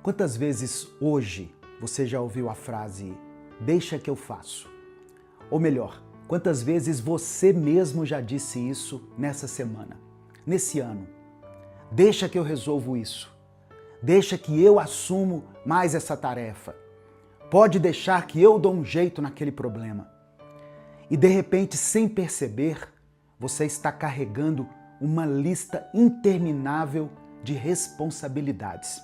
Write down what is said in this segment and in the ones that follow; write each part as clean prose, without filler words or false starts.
Quantas vezes hoje você já ouviu a frase "deixa que eu faço"? Ou melhor, quantas vezes você mesmo já disse isso nessa semana, nesse ano? Deixa que eu resolvo isso. Deixa que eu assumo mais essa tarefa. Pode deixar que eu dou um jeito naquele problema. E de repente, sem perceber, você está carregando uma lista interminável de responsabilidades.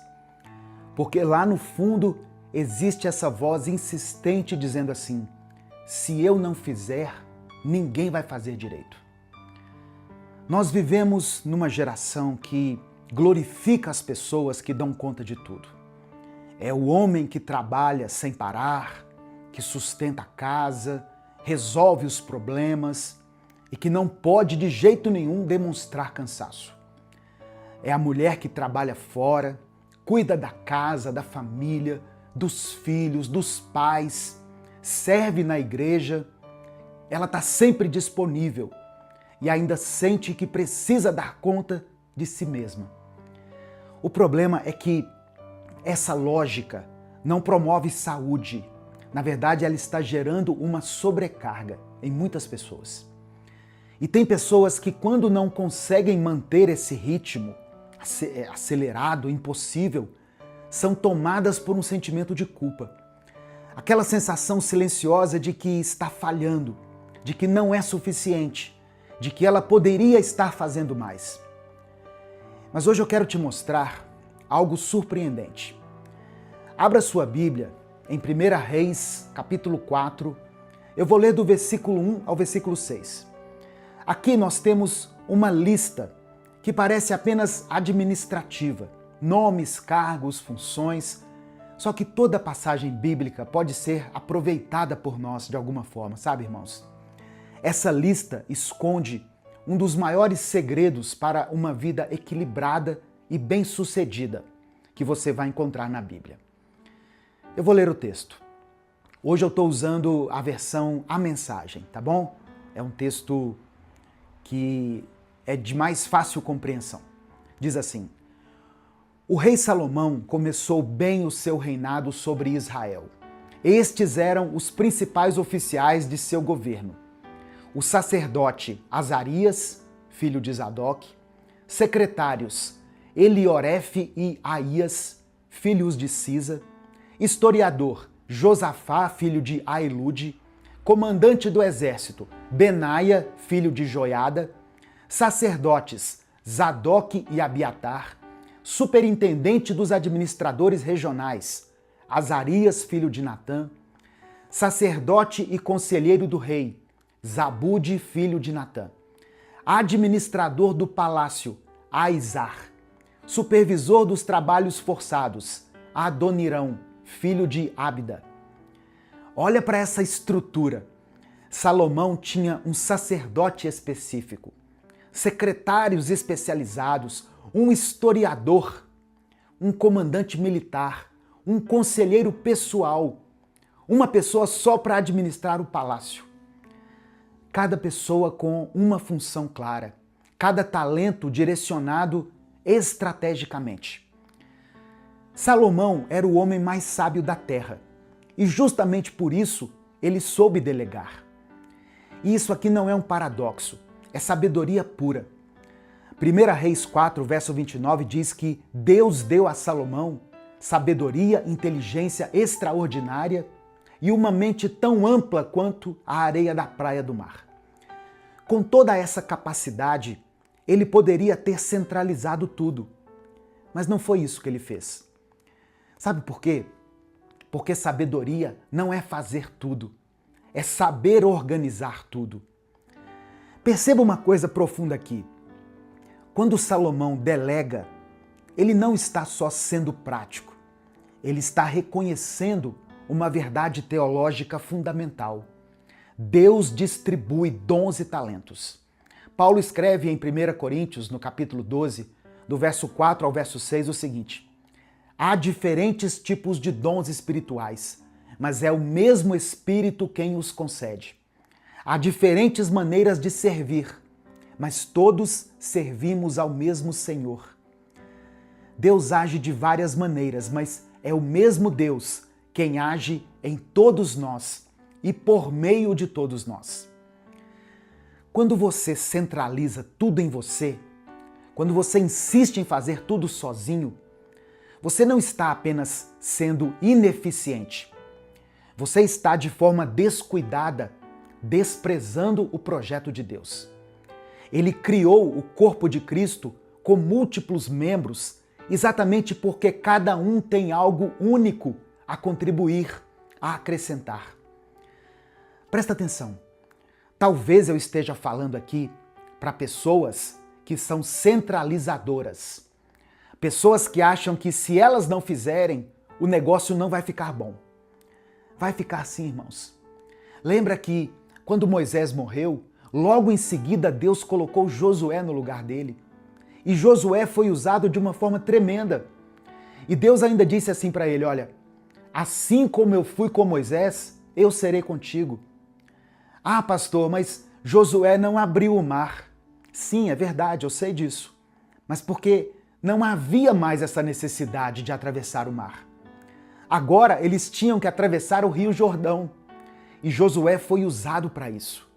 Porque lá no fundo existe essa voz insistente dizendo assim: se eu não fizer, ninguém vai fazer direito. Nós vivemos numa geração que glorifica as pessoas que dão conta de tudo. É o homem que trabalha sem parar, que sustenta a casa, resolve os problemas e que não pode de jeito nenhum demonstrar cansaço. É a mulher que trabalha fora, cuida da casa, da família, dos filhos, dos pais, serve na igreja. Ela está sempre disponível e ainda sente que precisa dar conta de si mesma. O problema é que essa lógica não promove saúde. Na verdade, ela está gerando uma sobrecarga em muitas pessoas. E tem pessoas que, quando não conseguem manter esse ritmo acelerado, impossível, são tomadas por um sentimento de culpa. Aquela sensação silenciosa de que está falhando, de que não é suficiente, de que ela poderia estar fazendo mais. Mas hoje eu quero te mostrar algo surpreendente. Abra sua Bíblia em 1 Reis, capítulo 4. Eu vou ler do versículo 1 ao versículo 6. Aqui nós temos uma lista que parece apenas administrativa, nomes, cargos, funções, só que toda passagem bíblica pode ser aproveitada por nós de alguma forma, sabe, irmãos? Essa lista esconde um dos maiores segredos para uma vida equilibrada e bem-sucedida que você vai encontrar na Bíblia. Eu vou ler o texto. Hoje eu estou usando a versão A Mensagem, tá bom? É um texto que é de mais fácil compreensão. Diz assim: o rei Salomão começou bem o seu reinado sobre Israel. Estes eram os principais oficiais de seu governo: o sacerdote Azarias, filho de Zadok, secretários Eliorefe e Aías, filhos de Cisa, historiador Josafá, filho de Ailude, comandante do exército Benaia, filho de Joiada, sacerdotes Zadok e Abiatar, superintendente dos administradores regionais Azarias, filho de Natã, sacerdote e conselheiro do rei Zabude, filho de Natã, administrador do palácio Aizar, supervisor dos trabalhos forçados Adonirão, filho de Abda. Olha para essa estrutura. Salomão tinha um sacerdote específico, secretários especializados, um historiador, um comandante militar, um conselheiro pessoal, uma pessoa só para administrar o palácio. Cada pessoa com uma função clara, cada talento direcionado estrategicamente. Salomão era o homem mais sábio da terra e justamente por isso ele soube delegar. E isso aqui não é um paradoxo, é sabedoria pura. 1 Reis 4, verso 29 diz que Deus deu a Salomão sabedoria, inteligência extraordinária e uma mente tão ampla quanto a areia da praia do mar. Com toda essa capacidade, ele poderia ter centralizado tudo, mas não foi isso que ele fez. Sabe por quê? Porque sabedoria não é fazer tudo, é saber organizar tudo. Perceba uma coisa profunda aqui. Quando Salomão delega, ele não está só sendo prático, ele está reconhecendo uma verdade teológica fundamental. Deus distribui dons e talentos. Paulo escreve em 1 Coríntios, no capítulo 12, do verso 4 ao verso 6, o seguinte: há diferentes tipos de dons espirituais, mas é o mesmo Espírito quem os concede. Há diferentes maneiras de servir, mas todos servimos ao mesmo Senhor. Deus age de várias maneiras, mas é o mesmo Deus quem age em todos nós e por meio de todos nós. Quando você centraliza tudo em você, quando você insiste em fazer tudo sozinho, você não está apenas sendo ineficiente. Você está de forma descuidada, desprezando o projeto de Deus. Ele criou o corpo de Cristo com múltiplos membros, exatamente porque cada um tem algo único a contribuir, a acrescentar. Presta atenção. Talvez eu esteja falando aqui para pessoas que são centralizadoras. Pessoas que acham que se elas não fizerem, o negócio não vai ficar bom. Vai ficar assim, irmãos. Lembra que quando Moisés morreu, logo em seguida Deus colocou Josué no lugar dele. E Josué foi usado de uma forma tremenda. E Deus ainda disse assim para ele, olha, assim como eu fui com Moisés, eu serei contigo. Ah, pastor, mas Josué não abriu o mar. Sim, é verdade, eu sei disso. Mas porque não havia mais essa necessidade de atravessar o mar. Agora eles tinham que atravessar o Rio Jordão. E Josué foi usado para isso.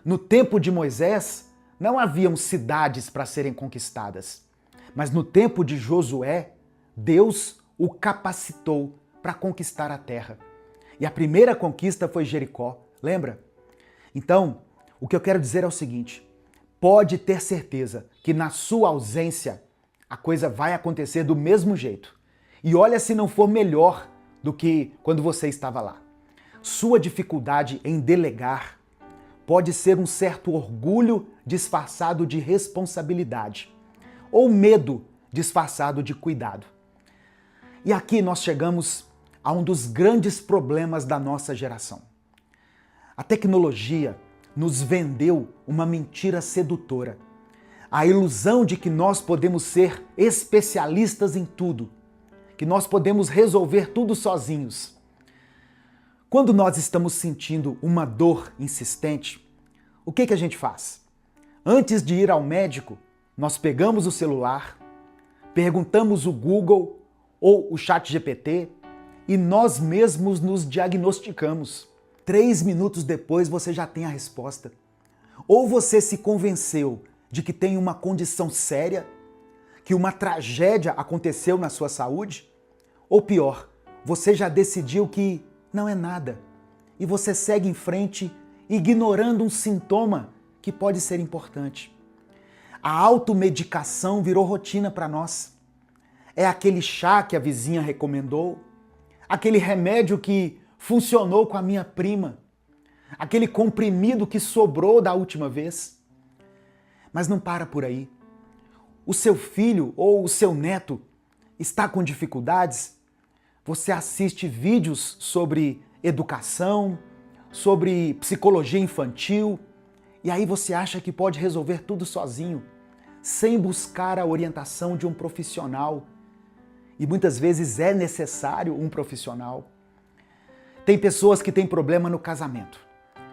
No tempo de Moisés, não haviam cidades para serem conquistadas. Mas no tempo de Josué, Deus o capacitou para conquistar a terra. E a primeira conquista foi Jericó, lembra? Então, o que eu quero dizer é o seguinte, pode ter certeza que na sua ausência a coisa vai acontecer do mesmo jeito. E olha se não for melhor do que quando você estava lá. Sua dificuldade em delegar pode ser um certo orgulho disfarçado de responsabilidade ou medo disfarçado de cuidado. E aqui nós chegamos a um dos grandes problemas da nossa geração. A tecnologia nos vendeu uma mentira sedutora. A ilusão de que nós podemos ser especialistas em tudo, que nós podemos resolver tudo sozinhos. Quando nós estamos sentindo uma dor insistente, o que a gente faz? Antes de ir ao médico, nós pegamos o celular, perguntamos o Google ou o ChatGPT e nós mesmos nos diagnosticamos. 3 minutos depois você já tem a resposta. Ou você se convenceu de que tem uma condição séria, que uma tragédia aconteceu na sua saúde, ou pior, você já decidiu que não é nada e você segue em frente ignorando um sintoma que pode ser importante. A automedicação virou rotina para nós. É aquele chá que a vizinha recomendou, aquele remédio que funcionou com a minha prima, aquele comprimido que sobrou da última vez. Mas não para por aí. O seu filho ou o seu neto está com dificuldades? Você assiste vídeos sobre educação, sobre psicologia infantil, e aí você acha que pode resolver tudo sozinho, sem buscar a orientação de um profissional. E muitas vezes é necessário um profissional. Tem pessoas que têm problema no casamento.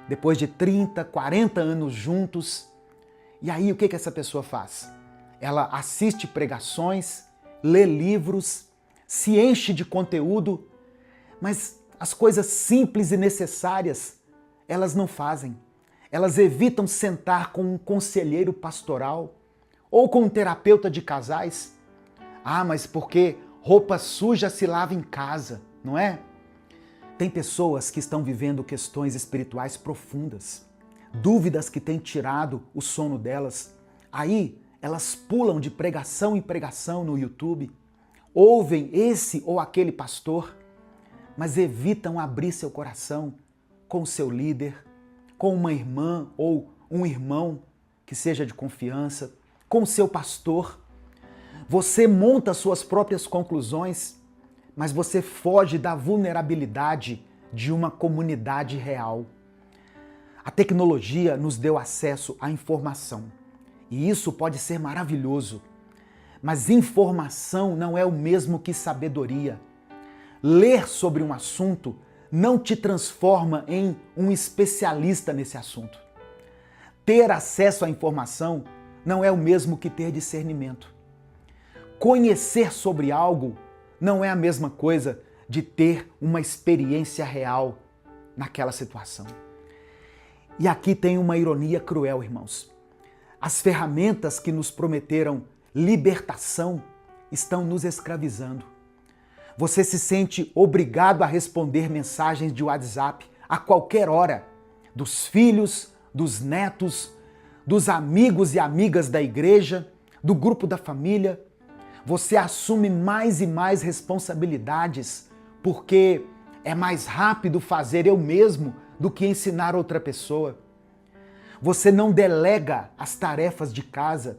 Depois de 30, 40 anos juntos, e aí o que essa pessoa faz? Ela assiste pregações, lê livros, se enche de conteúdo, mas as coisas simples e necessárias elas não fazem. Elas evitam sentar com um conselheiro pastoral ou com um terapeuta de casais. Ah, mas porque roupa suja se lava em casa, não é? Tem pessoas que estão vivendo questões espirituais profundas, dúvidas que têm tirado o sono delas. Aí elas pulam de pregação em pregação no YouTube, ouvem esse ou aquele pastor, mas evitam abrir seu coração com o seu líder, com uma irmã ou um irmão que seja de confiança, com o seu pastor. Você monta suas próprias conclusões, mas você foge da vulnerabilidade de uma comunidade real. A tecnologia nos deu acesso à informação, e isso pode ser maravilhoso. Mas informação não é o mesmo que sabedoria. Ler sobre um assunto não te transforma em um especialista nesse assunto. Ter acesso à informação não é o mesmo que ter discernimento. Conhecer sobre algo não é a mesma coisa de ter uma experiência real naquela situação. E aqui tem uma ironia cruel, irmãos. As ferramentas que nos prometeram libertação estão nos escravizando. Você se sente obrigado a responder mensagens de WhatsApp a qualquer hora, dos filhos, dos netos, dos amigos e amigas da igreja, do grupo da família. Você assume mais e mais responsabilidades porque é mais rápido fazer eu mesmo do que ensinar outra pessoa. Você não delega as tarefas de casa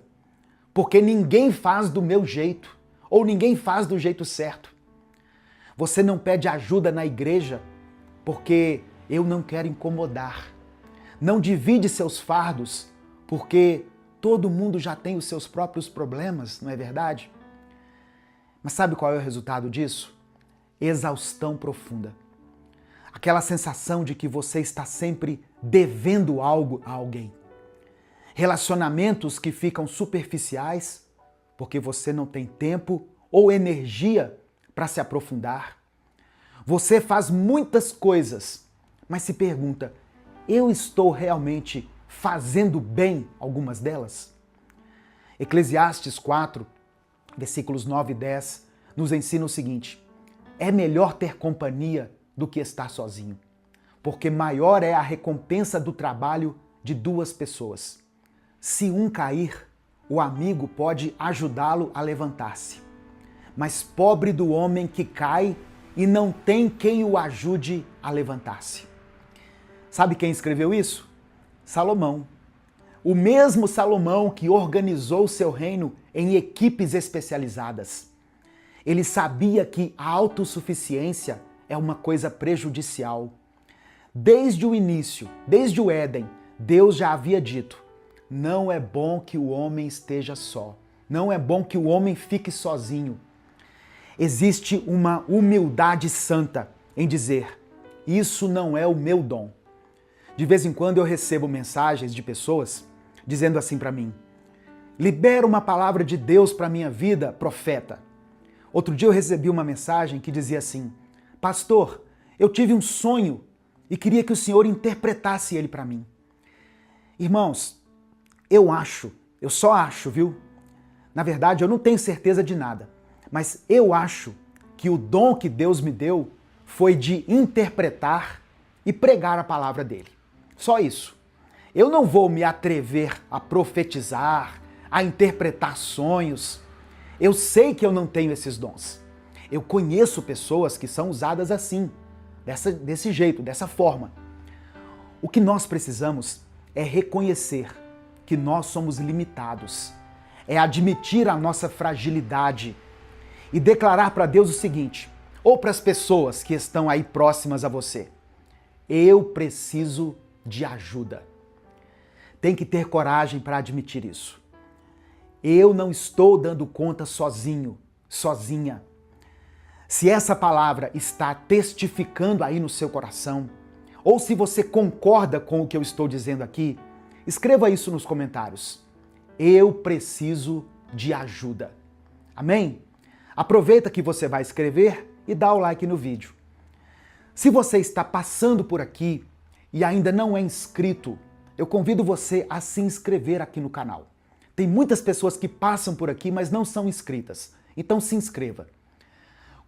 porque ninguém faz do meu jeito ou ninguém faz do jeito certo. Você não pede ajuda na igreja porque eu não quero incomodar. Não divide seus fardos porque todo mundo já tem os seus próprios problemas, não é verdade? Mas sabe qual é o resultado disso? Exaustão profunda. Aquela sensação de que você está sempre devendo algo a alguém. Relacionamentos que ficam superficiais porque você não tem tempo ou energia para se aprofundar. Você faz muitas coisas, mas se pergunta, eu estou realmente fazendo bem algumas delas? Eclesiastes 4, versículos 9 e 10, nos ensina o seguinte: é melhor ter companhia do que estar sozinho, porque maior é a recompensa do trabalho de duas pessoas. Se um cair, o amigo pode ajudá-lo a levantar-se. Mas pobre do homem que cai e não tem quem o ajude a levantar-se. Sabe quem escreveu isso? Salomão. O mesmo Salomão que organizou seu reino em equipes especializadas. Ele sabia que a autossuficiência é uma coisa prejudicial. Desde o início, desde o Éden, Deus já havia dito: não é bom que o homem esteja só. Não é bom que o homem fique sozinho. Existe uma humildade santa em dizer: isso não é o meu dom. De vez em quando eu recebo mensagens de pessoas dizendo assim para mim: libera uma palavra de Deus para minha vida, profeta. Outro dia eu recebi uma mensagem que dizia assim: pastor, eu tive um sonho e queria que o senhor interpretasse ele para mim. Irmãos, eu só acho, viu? Na verdade, eu não tenho certeza de nada, mas eu acho que o dom que Deus me deu foi de interpretar e pregar a palavra dele. Só isso. Eu não vou me atrever a profetizar, a interpretar sonhos. Eu sei que eu não tenho esses dons. Eu conheço pessoas que são usadas assim, desse jeito, dessa forma. O que nós precisamos é reconhecer que nós somos limitados, é admitir a nossa fragilidade e declarar para Deus o seguinte, ou para as pessoas que estão aí próximas a você: eu preciso de ajuda. Tem que ter coragem para admitir isso. Eu não estou dando conta sozinho, sozinha. Se essa palavra está testificando aí no seu coração, ou se você concorda com o que eu estou dizendo aqui, escreva isso nos comentários. Eu preciso de ajuda. Amém? Aproveita que você vai escrever e dá o like no vídeo. Se você está passando por aqui e ainda não é inscrito, eu convido você a se inscrever aqui no canal. Tem muitas pessoas que passam por aqui, mas não são inscritas. Então se inscreva.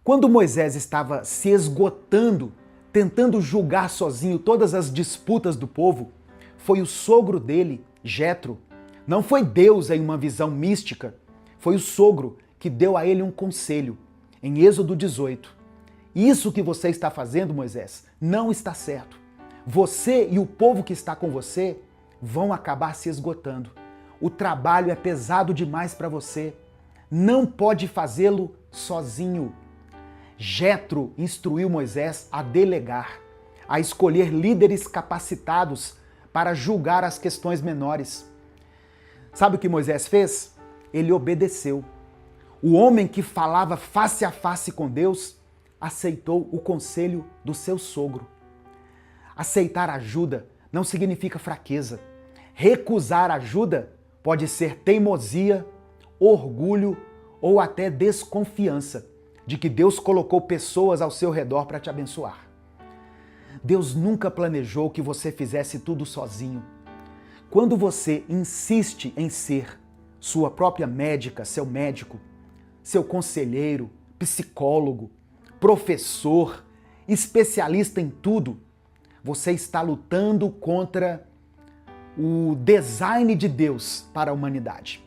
Quando Moisés estava se esgotando, tentando julgar sozinho todas as disputas do povo, foi o sogro dele, Jetro. Não foi Deus em uma visão mística, foi o sogro que deu a ele um conselho, em Êxodo 18. Isso que você está fazendo, Moisés, não está certo. Você e o povo que está com você vão acabar se esgotando. O trabalho é pesado demais para você. Não pode fazê-lo sozinho. Jetro instruiu Moisés a delegar, a escolher líderes capacitados para julgar as questões menores. Sabe o que Moisés fez? Ele obedeceu. O homem que falava face a face com Deus aceitou o conselho do seu sogro. Aceitar ajuda não significa fraqueza. Recusar ajuda pode ser teimosia, orgulho ou até desconfiança. de que Deus colocou pessoas ao seu redor para te abençoar. Deus nunca planejou que você fizesse tudo sozinho. Quando você insiste em ser sua própria médica, seu médico, seu conselheiro, psicólogo, professor, especialista em tudo, você está lutando contra o design de Deus para a humanidade.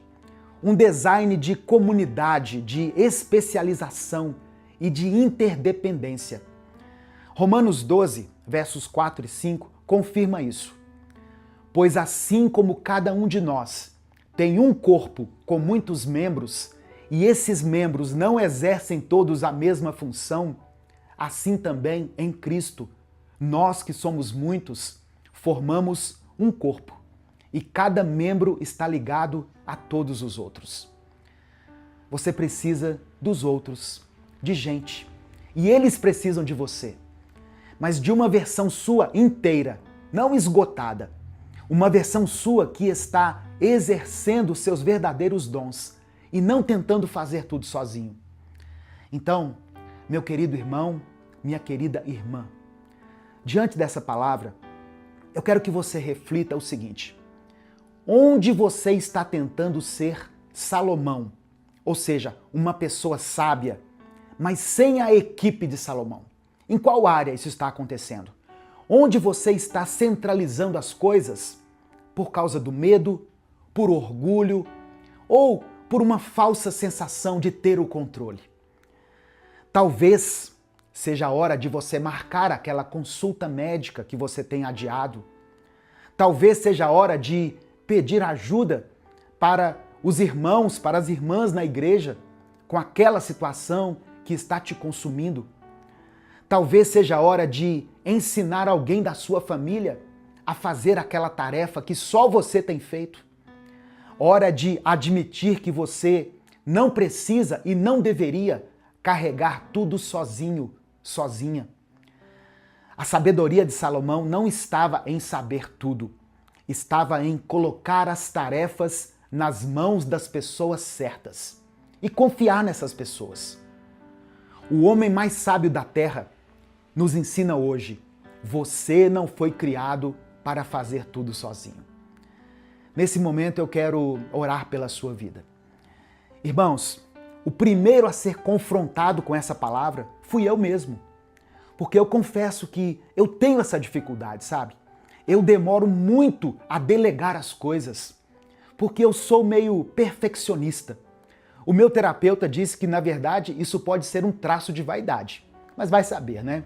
Um design de comunidade, de especialização e de interdependência. Romanos 12, versos 4 e 5, confirma isso. Pois assim como cada um de nós tem um corpo com muitos membros, e esses membros não exercem todos a mesma função, assim também em Cristo, nós que somos muitos, formamos um corpo, e cada membro está ligado a todos os outros. Você precisa dos outros, de gente, e eles precisam de você, mas de uma versão sua inteira, não esgotada, uma versão sua que está exercendo seus verdadeiros dons e não tentando fazer tudo sozinho. Então, meu querido irmão, minha querida irmã, diante dessa palavra, eu quero que você reflita o seguinte: onde você está tentando ser Salomão, ou seja, uma pessoa sábia, mas sem a equipe de Salomão? Em qual área isso está acontecendo? Onde você está centralizando as coisas por causa do medo, por orgulho ou por uma falsa sensação de ter o controle? Talvez seja a hora de você marcar aquela consulta médica que você tem adiado. Talvez seja a hora de pedir ajuda para os irmãos, para as irmãs na igreja, com aquela situação que está te consumindo. Talvez seja a hora de ensinar alguém da sua família a fazer aquela tarefa que só você tem feito. Hora de admitir que você não precisa e não deveria carregar tudo sozinho, sozinha. A sabedoria de Salomão não estava em saber tudo, estava em colocar as tarefas nas mãos das pessoas certas e confiar nessas pessoas. O homem mais sábio da terra nos ensina hoje: você não foi criado para fazer tudo sozinho. Nesse momento eu quero orar pela sua vida. Irmãos, o primeiro a ser confrontado com essa palavra fui eu mesmo. Porque eu confesso que eu tenho essa dificuldade, sabe? Eu demoro muito a delegar as coisas, porque eu sou meio perfeccionista. O meu terapeuta disse que, na verdade, isso pode ser um traço de vaidade. Mas vai saber, né?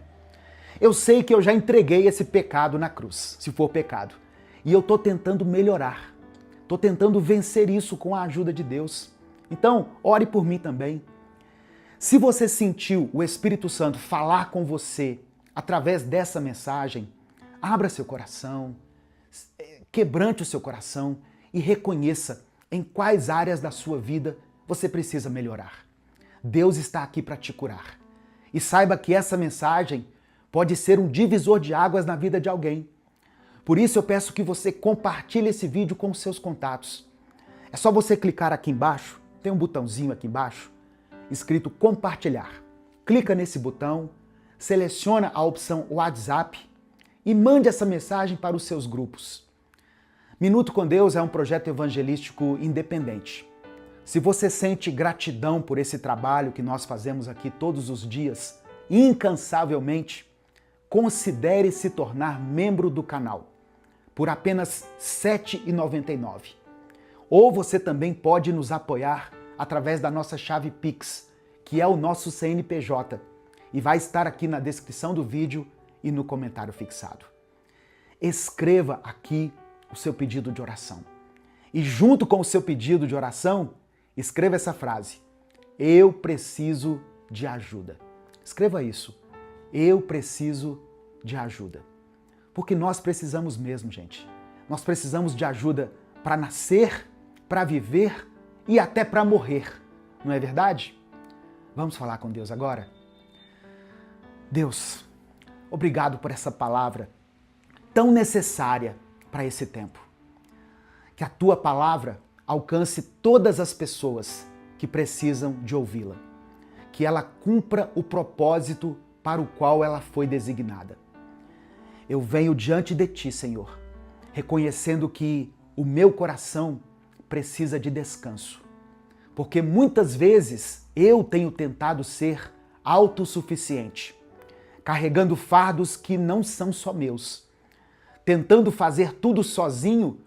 Eu sei que eu já entreguei esse pecado na cruz, se for pecado. E eu tô tentando melhorar. Tô tentando vencer isso com a ajuda de Deus. Então, ore por mim também. Se você sentiu o Espírito Santo falar com você através dessa mensagem, abra seu coração, quebrante o seu coração e reconheça em quais áreas da sua vida você precisa melhorar. Deus está aqui para te curar. E saiba que essa mensagem pode ser um divisor de águas na vida de alguém. Por isso eu peço que você compartilhe esse vídeo com os seus contatos. É só você clicar aqui embaixo, tem um botãozinho aqui embaixo, escrito compartilhar. Clica nesse botão, seleciona a opção WhatsApp e mande essa mensagem para os seus grupos. Minuto com Deus é um projeto evangelístico independente. Se você sente gratidão por esse trabalho que nós fazemos aqui todos os dias, incansavelmente, considere se tornar membro do canal por apenas R$ 7,99. Ou você também pode nos apoiar através da nossa chave Pix, que é o nosso CNPJ, e vai estar aqui na descrição do vídeo e no comentário fixado. Escreva aqui o seu pedido de oração. E junto com o seu pedido de oração, escreva essa frase: eu preciso de ajuda. Escreva isso. Eu preciso de ajuda. Porque nós precisamos mesmo, gente. Nós precisamos de ajuda para nascer, para viver e até para morrer. Não é verdade? Vamos falar com Deus agora? Deus, obrigado por essa palavra tão necessária para esse tempo. Que a tua palavra alcance todas as pessoas que precisam de ouvi-la. que ela cumpra o propósito para o qual ela foi designada. Eu venho diante de Ti, Senhor, reconhecendo que o meu coração precisa de descanso, porque muitas vezes eu tenho tentado ser autossuficiente, carregando fardos que não são só meus, tentando fazer tudo sozinho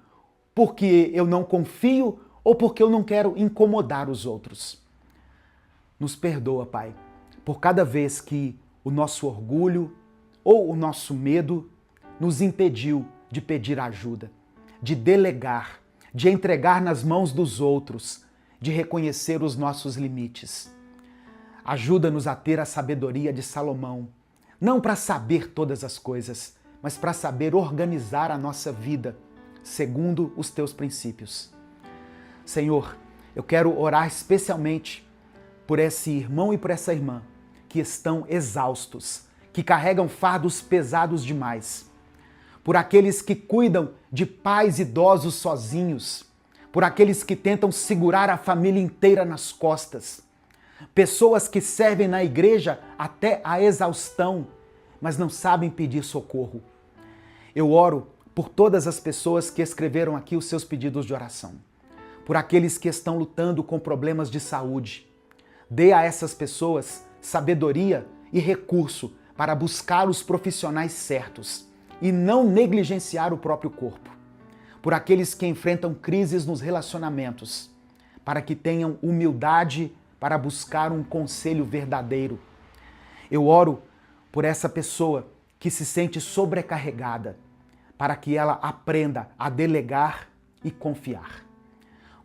porque eu não confio ou porque eu não quero incomodar os outros. Nos perdoa, Pai, por cada vez que o nosso orgulho ou o nosso medo nos impediu de pedir ajuda, de delegar, de entregar nas mãos dos outros, de reconhecer os nossos limites. Ajuda-nos a ter a sabedoria de Salomão, não para saber todas as coisas, mas para saber organizar a nossa vida segundo os Teus princípios. Senhor, eu quero orar especialmente por esse irmão e por essa irmã que estão exaustos, que carregam fardos pesados demais, por aqueles que cuidam de pais idosos sozinhos, por aqueles que tentam segurar a família inteira nas costas, pessoas que servem na igreja até a exaustão, mas não sabem pedir socorro. Eu oro por todas as pessoas que escreveram aqui os seus pedidos de oração, por aqueles que estão lutando com problemas de saúde. Dê a essas pessoas sabedoria e recurso para buscar os profissionais certos e não negligenciar o próprio corpo. Por aqueles que enfrentam crises nos relacionamentos, para que tenham humildade para buscar um conselho verdadeiro. Eu oro por essa pessoa que se sente sobrecarregada, para que ela aprenda a delegar e confiar.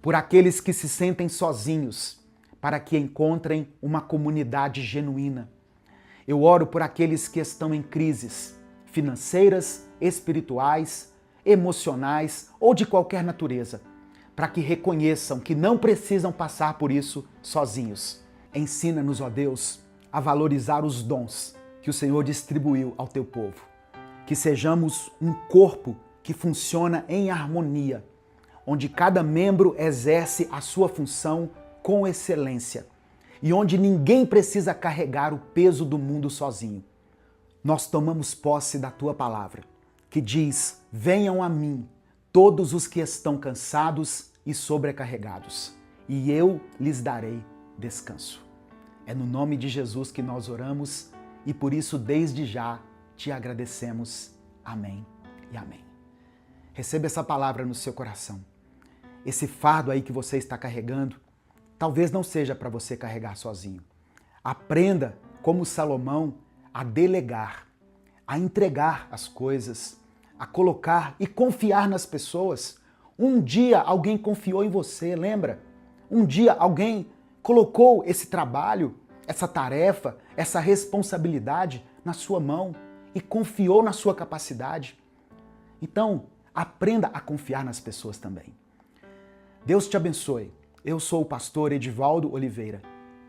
Por aqueles que se sentem sozinhos, para que encontrem uma comunidade genuína. Eu oro por aqueles que estão em crises financeiras, espirituais, emocionais ou de qualquer natureza, para que reconheçam que não precisam passar por isso sozinhos. Ensina-nos, ó Deus, a valorizar os dons que o Senhor distribuiu ao Teu povo. Que sejamos um corpo que funciona em harmonia, onde cada membro exerce a sua função com excelência e onde ninguém precisa carregar o peso do mundo sozinho. Nós tomamos posse da Tua palavra, que diz: venham a mim todos os que estão cansados e sobrecarregados, e eu lhes darei descanso. É no nome de Jesus que nós oramos e por isso desde já Te agradecemos. Amém e amém. Receba essa palavra no seu coração. Esse fardo aí que você está carregando, talvez não seja para você carregar sozinho. Aprenda, como Salomão, a delegar, a entregar as coisas, a colocar e confiar nas pessoas. Um dia alguém confiou em você, lembra? Um dia alguém colocou esse trabalho, essa tarefa, essa responsabilidade na sua mão e confiou na sua capacidade. Então, aprenda a confiar nas pessoas também. Deus te abençoe. Eu sou o pastor Edivaldo Oliveira.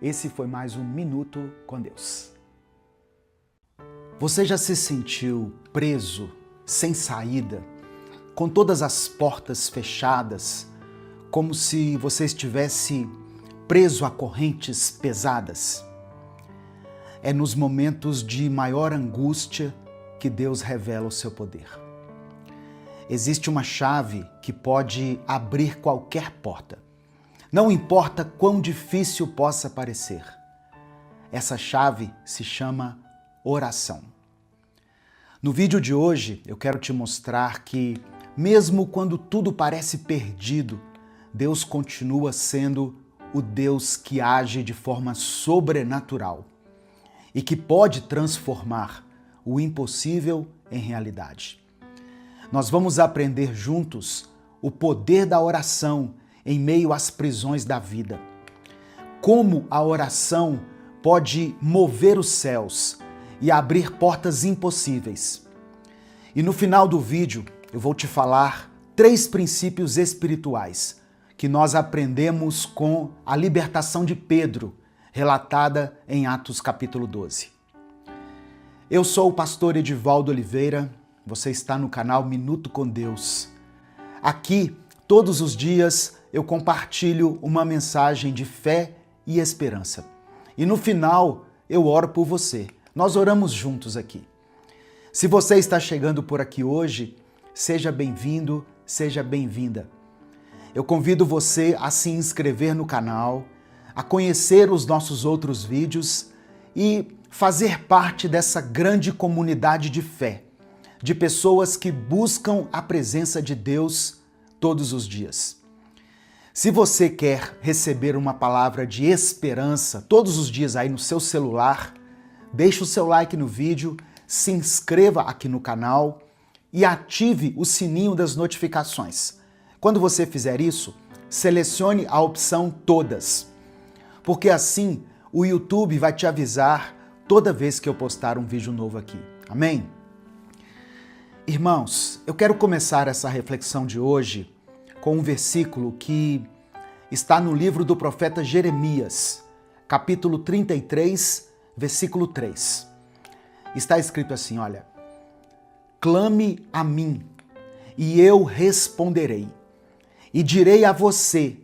Esse foi mais um Minuto com Deus. Você já se sentiu preso, sem saída, com todas as portas fechadas, como se você estivesse preso a correntes pesadas? É nos momentos de maior angústia que Deus revela o seu poder. Existe uma chave que pode abrir qualquer porta. Não importa quão difícil possa parecer. Essa chave se chama oração. No vídeo de hoje, eu quero te mostrar que, mesmo quando tudo parece perdido, Deus continua sendo o Deus que age de forma sobrenatural e que pode transformar o impossível em realidade. Nós vamos aprender juntos o poder da oração em meio às prisões da vida. Como a oração pode mover os céus e abrir portas impossíveis. E no final do vídeo eu vou te falar 3 princípios espirituais que nós aprendemos com a libertação de Pedro, relatada em Atos capítulo 12. Eu sou o pastor Edivaldo Oliveira, você está no canal Minuto com Deus. Aqui, todos os dias, eu compartilho uma mensagem de fé e esperança. e no final eu oro por você. Nós oramos juntos aqui. Se você está chegando por aqui hoje, seja bem-vindo, seja bem-vinda. Eu convido você a se inscrever no canal, a conhecer os nossos outros vídeos e fazer parte dessa grande comunidade de fé, de pessoas que buscam a presença de Deus todos os dias. Se você quer receber uma palavra de esperança todos os dias aí no seu celular, deixe o seu like no vídeo, se inscreva aqui no canal e ative o sininho das notificações. Quando você fizer isso, selecione a opção Todas, porque assim o YouTube vai te avisar toda vez que eu postar um vídeo novo aqui. Amém? Irmãos, eu quero começar essa reflexão de hoje com um versículo que está no livro do profeta Jeremias, capítulo 33, versículo 3. Está escrito assim, olha: clame a mim, e eu responderei, e direi a você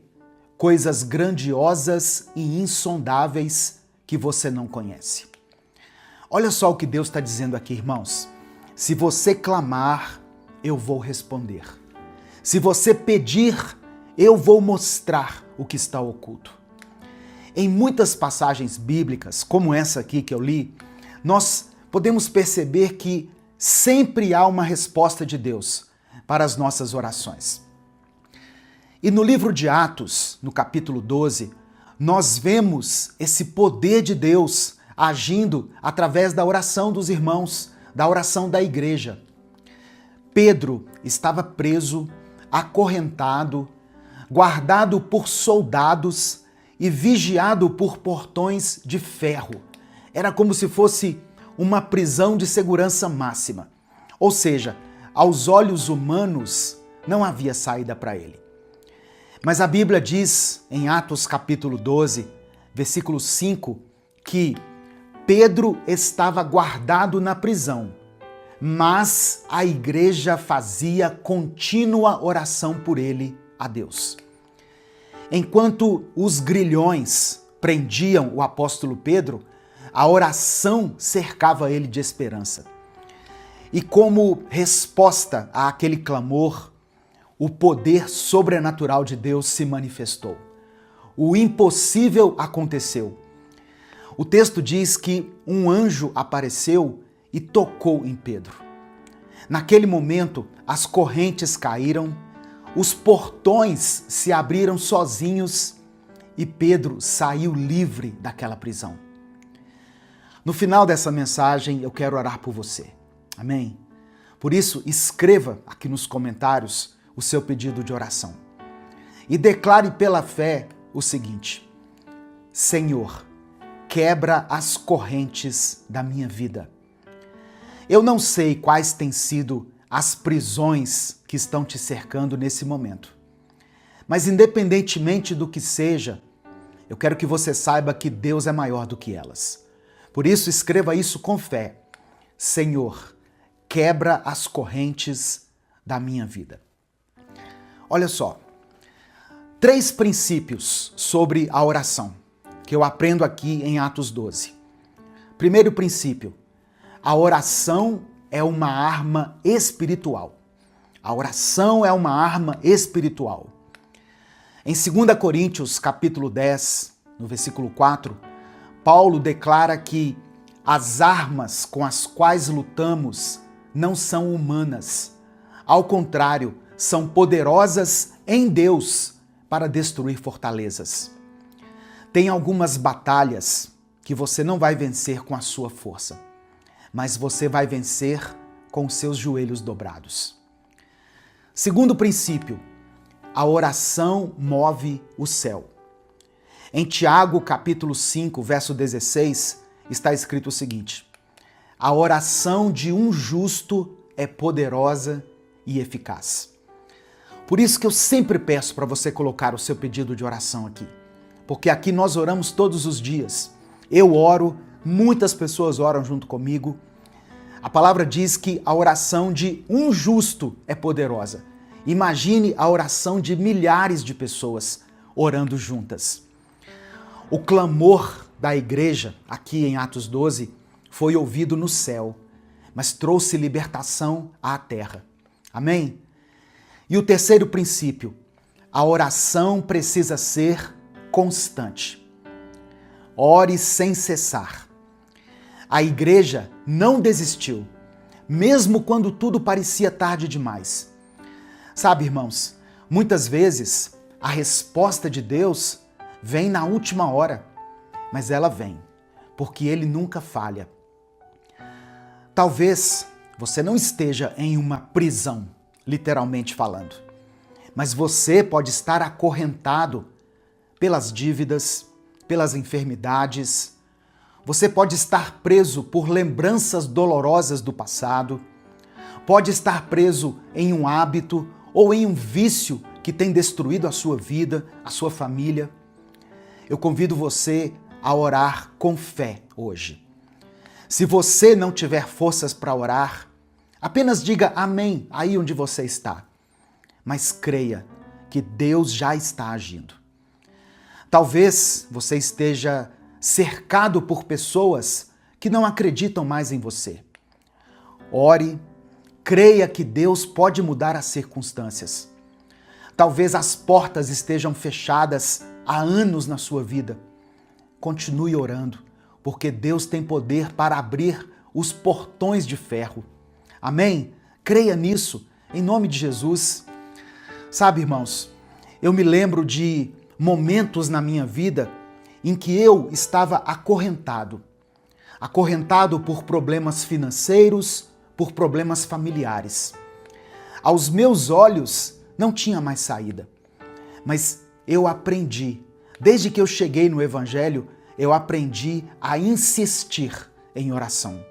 coisas grandiosas e insondáveis que você não conhece. Olha só o que Deus está dizendo aqui, irmãos. Se você clamar, eu vou responder. Se você pedir, eu vou mostrar o que está oculto. Em muitas passagens bíblicas, como essa aqui que eu li, nós podemos perceber que sempre há uma resposta de Deus para as nossas orações. E no livro de Atos, no capítulo 12, nós vemos esse poder de Deus agindo através da oração dos irmãos, da oração da igreja. Pedro estava preso, acorrentado, guardado por soldados e vigiado por portões de ferro. Era como se fosse uma prisão de segurança máxima. Ou seja, aos olhos humanos não havia saída para ele. Mas a Bíblia diz em Atos capítulo 12, versículo 5, que Pedro estava guardado na prisão, mas a igreja fazia contínua oração por ele a Deus. Enquanto os grilhões prendiam o apóstolo Pedro, a oração cercava ele de esperança. E como resposta àquele clamor, o poder sobrenatural de Deus se manifestou. O impossível aconteceu. O texto diz que um anjo apareceu e tocou em Pedro. Naquele momento, as correntes caíram, os portões se abriram sozinhos e Pedro saiu livre daquela prisão. No final dessa mensagem, eu quero orar por você. Amém? Por isso, escreva aqui nos comentários o seu pedido de oração. E declare pela fé o seguinte: Senhor, quebra as correntes da minha vida. Eu não sei quais têm sido as prisões que estão te cercando nesse momento. Mas independentemente do que seja, eu quero que você saiba que Deus é maior do que elas. Por isso, escreva isso com fé. Senhor, quebra as correntes da minha vida. Olha só, 3 princípios sobre a oração que eu aprendo aqui em Atos 12. Primeiro princípio, a oração é uma arma espiritual. A oração é uma arma espiritual. Em 2 Coríntios, capítulo 10, no versículo 4, Paulo declara que as armas com as quais lutamos não são humanas. Ao contrário, são poderosas em Deus para destruir fortalezas. Tem algumas batalhas que você não vai vencer com a sua força, mas você vai vencer com os seus joelhos dobrados. Segundo princípio, a oração move o céu. Em Tiago, capítulo 5, verso 16, está escrito o seguinte: a oração de um justo é poderosa e eficaz. Por isso que eu sempre peço para você colocar o seu pedido de oração aqui, porque aqui nós oramos todos os dias. Eu oro, muitas pessoas oram junto comigo. A palavra diz que a oração de um justo é poderosa. Imagine a oração de milhares de pessoas orando juntas. O clamor da igreja, aqui em Atos 12, foi ouvido no céu, mas trouxe libertação à terra. Amém? E o terceiro princípio, a oração precisa ser constante. Ore sem cessar. A igreja não desistiu, mesmo quando tudo parecia tarde demais. Sabe, irmãos, muitas vezes a resposta de Deus vem na última hora, mas ela vem, porque Ele nunca falha. Talvez você não esteja em uma prisão, literalmente falando, mas você pode estar acorrentado pelas dívidas, pelas enfermidades. Você pode estar preso por lembranças dolorosas do passado, pode estar preso em um hábito ou em um vício que tem destruído a sua vida, a sua família. Eu convido você a orar com fé hoje. Se você não tiver forças para orar, apenas diga amém aí onde você está. Mas creia que Deus já está agindo. Talvez você esteja cercado por pessoas que não acreditam mais em você. Ore, creia que Deus pode mudar as circunstâncias. Talvez as portas estejam fechadas há anos na sua vida. Continue orando, porque Deus tem poder para abrir os portões de ferro. Amém? Creia nisso, em nome de Jesus. Sabe, irmãos, eu me lembro de momentos na minha vida em que eu estava acorrentado por problemas financeiros, por problemas familiares. Aos meus olhos não tinha mais saída, mas eu aprendi, desde que eu cheguei no Evangelho, eu aprendi a insistir em oração.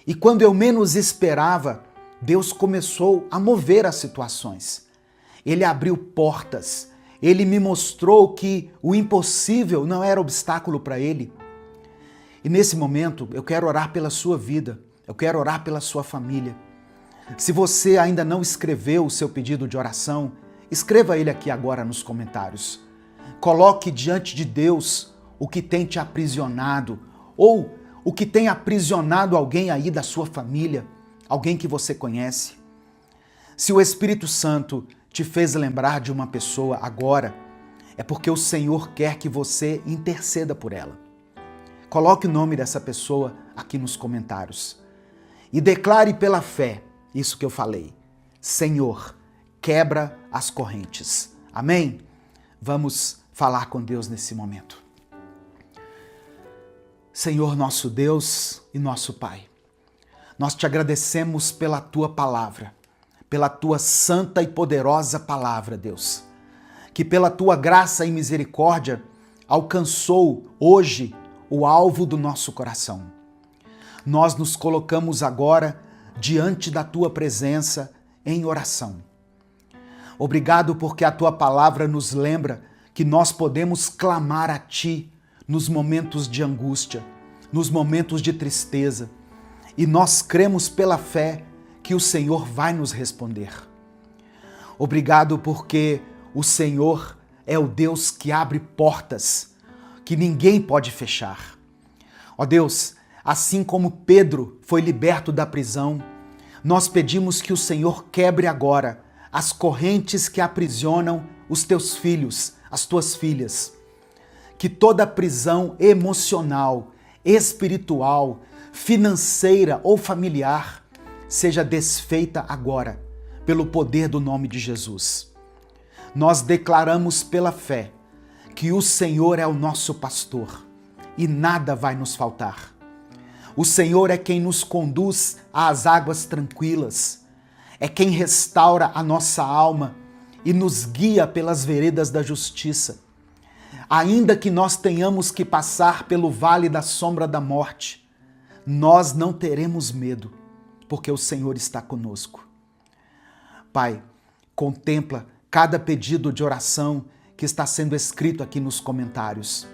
E quando eu menos esperava, Deus começou a mover as situações. Ele abriu portas. Ele me mostrou que o impossível não era obstáculo para Ele. E nesse momento eu quero orar pela sua vida, eu quero orar pela sua família. Se você ainda não escreveu o seu pedido de oração, escreva ele aqui agora nos comentários. Coloque diante de Deus o que tem te aprisionado ou o que tem aprisionado alguém aí da sua família, alguém que você conhece. Se o Espírito Santo te fez lembrar de uma pessoa agora, é porque o Senhor quer que você interceda por ela. Coloque o nome dessa pessoa aqui nos comentários e declare pela fé isso que eu falei. Senhor, quebra as correntes. Amém? Vamos falar com Deus nesse momento. Senhor, nosso Deus e nosso Pai, nós te agradecemos pela Tua palavra, pela Tua santa e poderosa palavra, Deus, que pela Tua graça e misericórdia alcançou hoje o alvo do nosso coração. Nós nos colocamos agora diante da Tua presença em oração. Obrigado porque a Tua palavra nos lembra que nós podemos clamar a Ti nos momentos de angústia, nos momentos de tristeza, e nós cremos pela fé que o Senhor vai nos responder. Obrigado porque o Senhor é o Deus que abre portas que ninguém pode fechar. Ó Deus, assim como Pedro foi liberto da prisão, nós pedimos que o Senhor quebre agora as correntes que aprisionam os teus filhos, as tuas filhas. Que toda prisão emocional, espiritual, financeira ou familiar seja desfeita agora pelo poder do nome de Jesus. Nós declaramos pela fé que o Senhor é o nosso pastor e nada vai nos faltar. O Senhor é quem nos conduz às águas tranquilas, é quem restaura a nossa alma e nos guia pelas veredas da justiça. Ainda que nós tenhamos que passar pelo vale da sombra da morte, nós não teremos medo, porque o Senhor está conosco. Pai, contempla cada pedido de oração que está sendo escrito aqui nos comentários.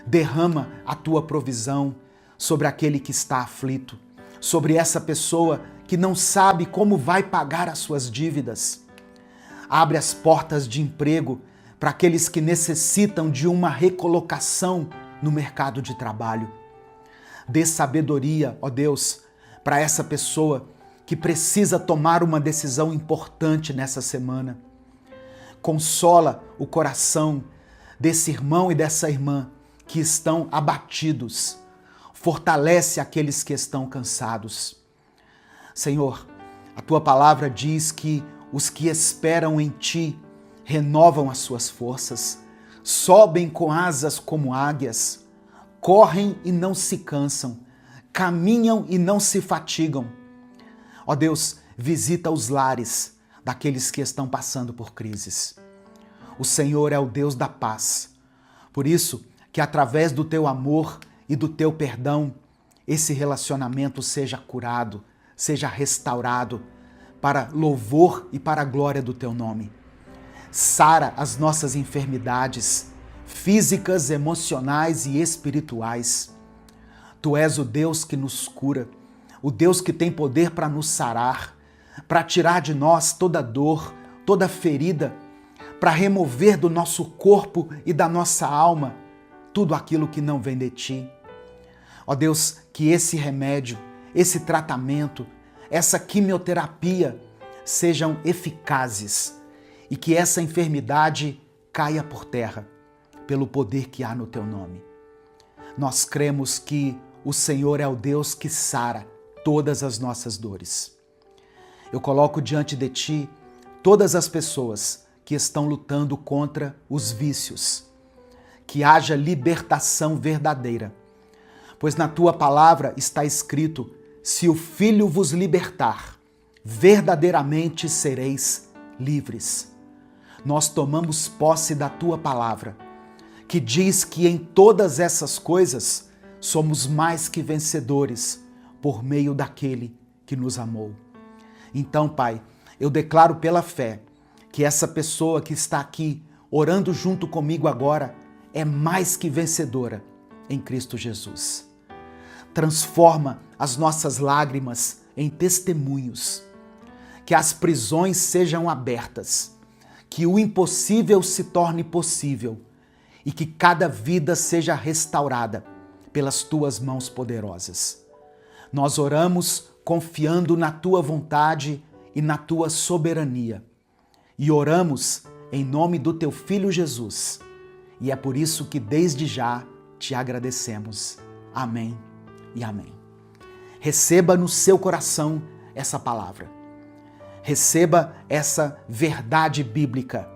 Derrama a Tua provisão sobre aquele que está aflito, sobre essa pessoa que não sabe como vai pagar as suas dívidas. Abre as portas de emprego para aqueles que necessitam de uma recolocação no mercado de trabalho. Dê sabedoria, ó Deus, para essa pessoa que precisa tomar uma decisão importante nessa semana. Consola o coração desse irmão e dessa irmã que estão abatidos. Fortalece aqueles que estão cansados. Senhor, a tua palavra diz que os que esperam em ti renovam as suas forças, sobem com asas como águias, correm e não se cansam, caminham e não se fatigam. Ó Deus, visita os lares daqueles que estão passando por crises. O Senhor é o Deus da paz. Por isso, que através do teu amor e do teu perdão, esse relacionamento seja curado, seja restaurado para louvor e para a glória do teu nome. Sara as nossas enfermidades físicas, emocionais e espirituais. Tu és o Deus que nos cura, o Deus que tem poder para nos sarar, para tirar de nós toda dor, toda ferida, para remover do nosso corpo e da nossa alma tudo aquilo que não vem de ti. Ó Deus, que esse remédio, esse tratamento, essa quimioterapia sejam eficazes e que essa enfermidade caia por terra pelo poder que há no teu nome. Nós cremos que o Senhor é o Deus que sara todas as nossas dores. Eu coloco diante de ti todas as pessoas que estão lutando contra os vícios. Que haja libertação verdadeira. Pois na tua palavra está escrito: se o Filho vos libertar, verdadeiramente sereis livres. Nós tomamos posse da tua palavra, que diz que em todas essas coisas somos mais que vencedores por meio daquele que nos amou. Então, Pai, eu declaro pela fé que essa pessoa que está aqui orando junto comigo agora é mais que vencedora em Cristo Jesus. Transforma as nossas lágrimas em testemunhos, que as prisões sejam abertas, que o impossível se torne possível e que cada vida seja restaurada pelas tuas mãos poderosas. Nós oramos confiando na tua vontade e na tua soberania. E oramos em nome do teu Filho Jesus. E é por isso que desde já te agradecemos. Amém e amém. Receba no seu coração essa palavra. Receba essa verdade bíblica.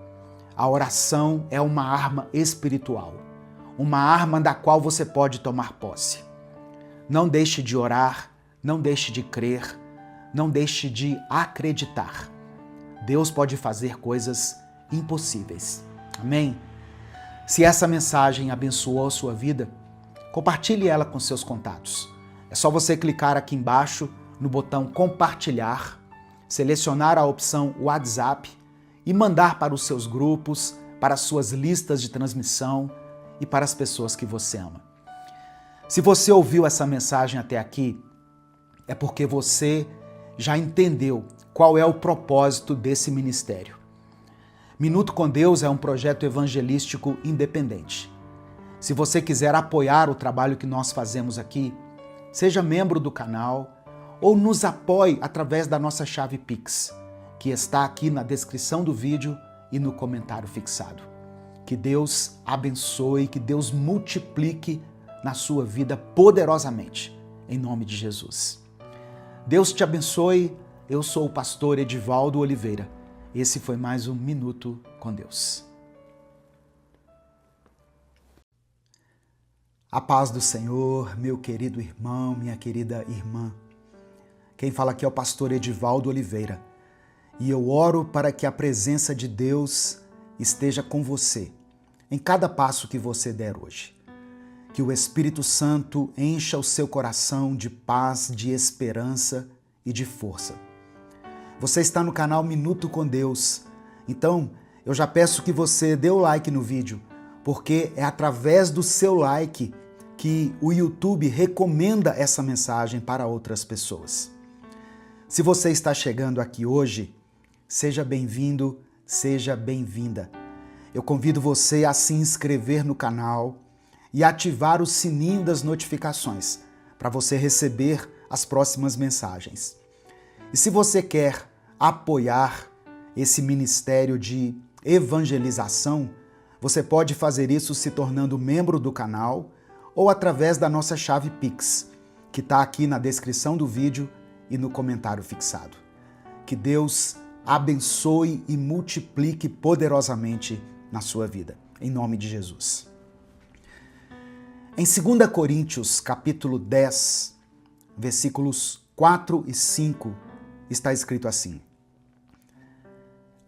A oração é uma arma espiritual, uma arma da qual você pode tomar posse. Não deixe de orar, não deixe de crer, não deixe de acreditar. Deus pode fazer coisas impossíveis. Amém? Se essa mensagem abençoou a sua vida, compartilhe ela com seus contatos. É só você clicar aqui embaixo no botão compartilhar, selecionar a opção WhatsApp e mandar para os seus grupos, para as suas listas de transmissão e para as pessoas que você ama. Se você ouviu essa mensagem até aqui, é porque você já entendeu qual é o propósito desse ministério. Minuto com Deus é um projeto evangelístico independente. Se você quiser apoiar o trabalho que nós fazemos aqui, seja membro do canal ou nos apoie através da nossa chave Pix, que está aqui na descrição do vídeo e no comentário fixado. Que Deus abençoe, que Deus multiplique na sua vida poderosamente, em nome de Jesus. Deus te abençoe. Eu sou o pastor Edivaldo Oliveira. Esse foi mais um Minuto com Deus. A paz do Senhor, meu querido irmão, minha querida irmã. Quem fala aqui é o pastor Edivaldo Oliveira. E eu oro para que a presença de Deus esteja com você em cada passo que você der hoje. Que o Espírito Santo encha o seu coração de paz, de esperança e de força. Você está no canal Minuto com Deus, então eu já peço que você dê o like no vídeo, porque é através do seu like que o YouTube recomenda essa mensagem para outras pessoas. Se você está chegando aqui hoje, seja bem-vindo, seja bem-vinda. Eu convido você a se inscrever no canal e ativar o sininho das notificações para você receber as próximas mensagens. E se você quer apoiar esse ministério de evangelização, você pode fazer isso se tornando membro do canal ou através da nossa chave Pix, que está aqui na descrição do vídeo e no comentário fixado. Que Deus abençoe e multiplique poderosamente na sua vida. Em nome de Jesus. Em 2 Coríntios, capítulo 10, versículos 4 e 5, está escrito assim: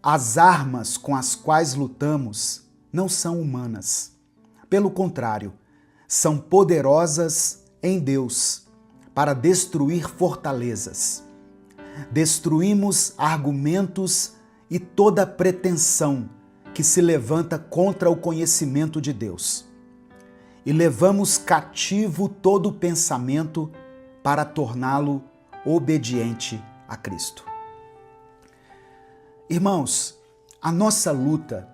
As armas com as quais lutamos não são humanas. Pelo contrário, são poderosas em Deus para destruir fortalezas. Destruímos argumentos e toda pretensão que se levanta contra o conhecimento de Deus. E levamos cativo todo pensamento para torná-lo obediente a Cristo. Irmãos, a nossa luta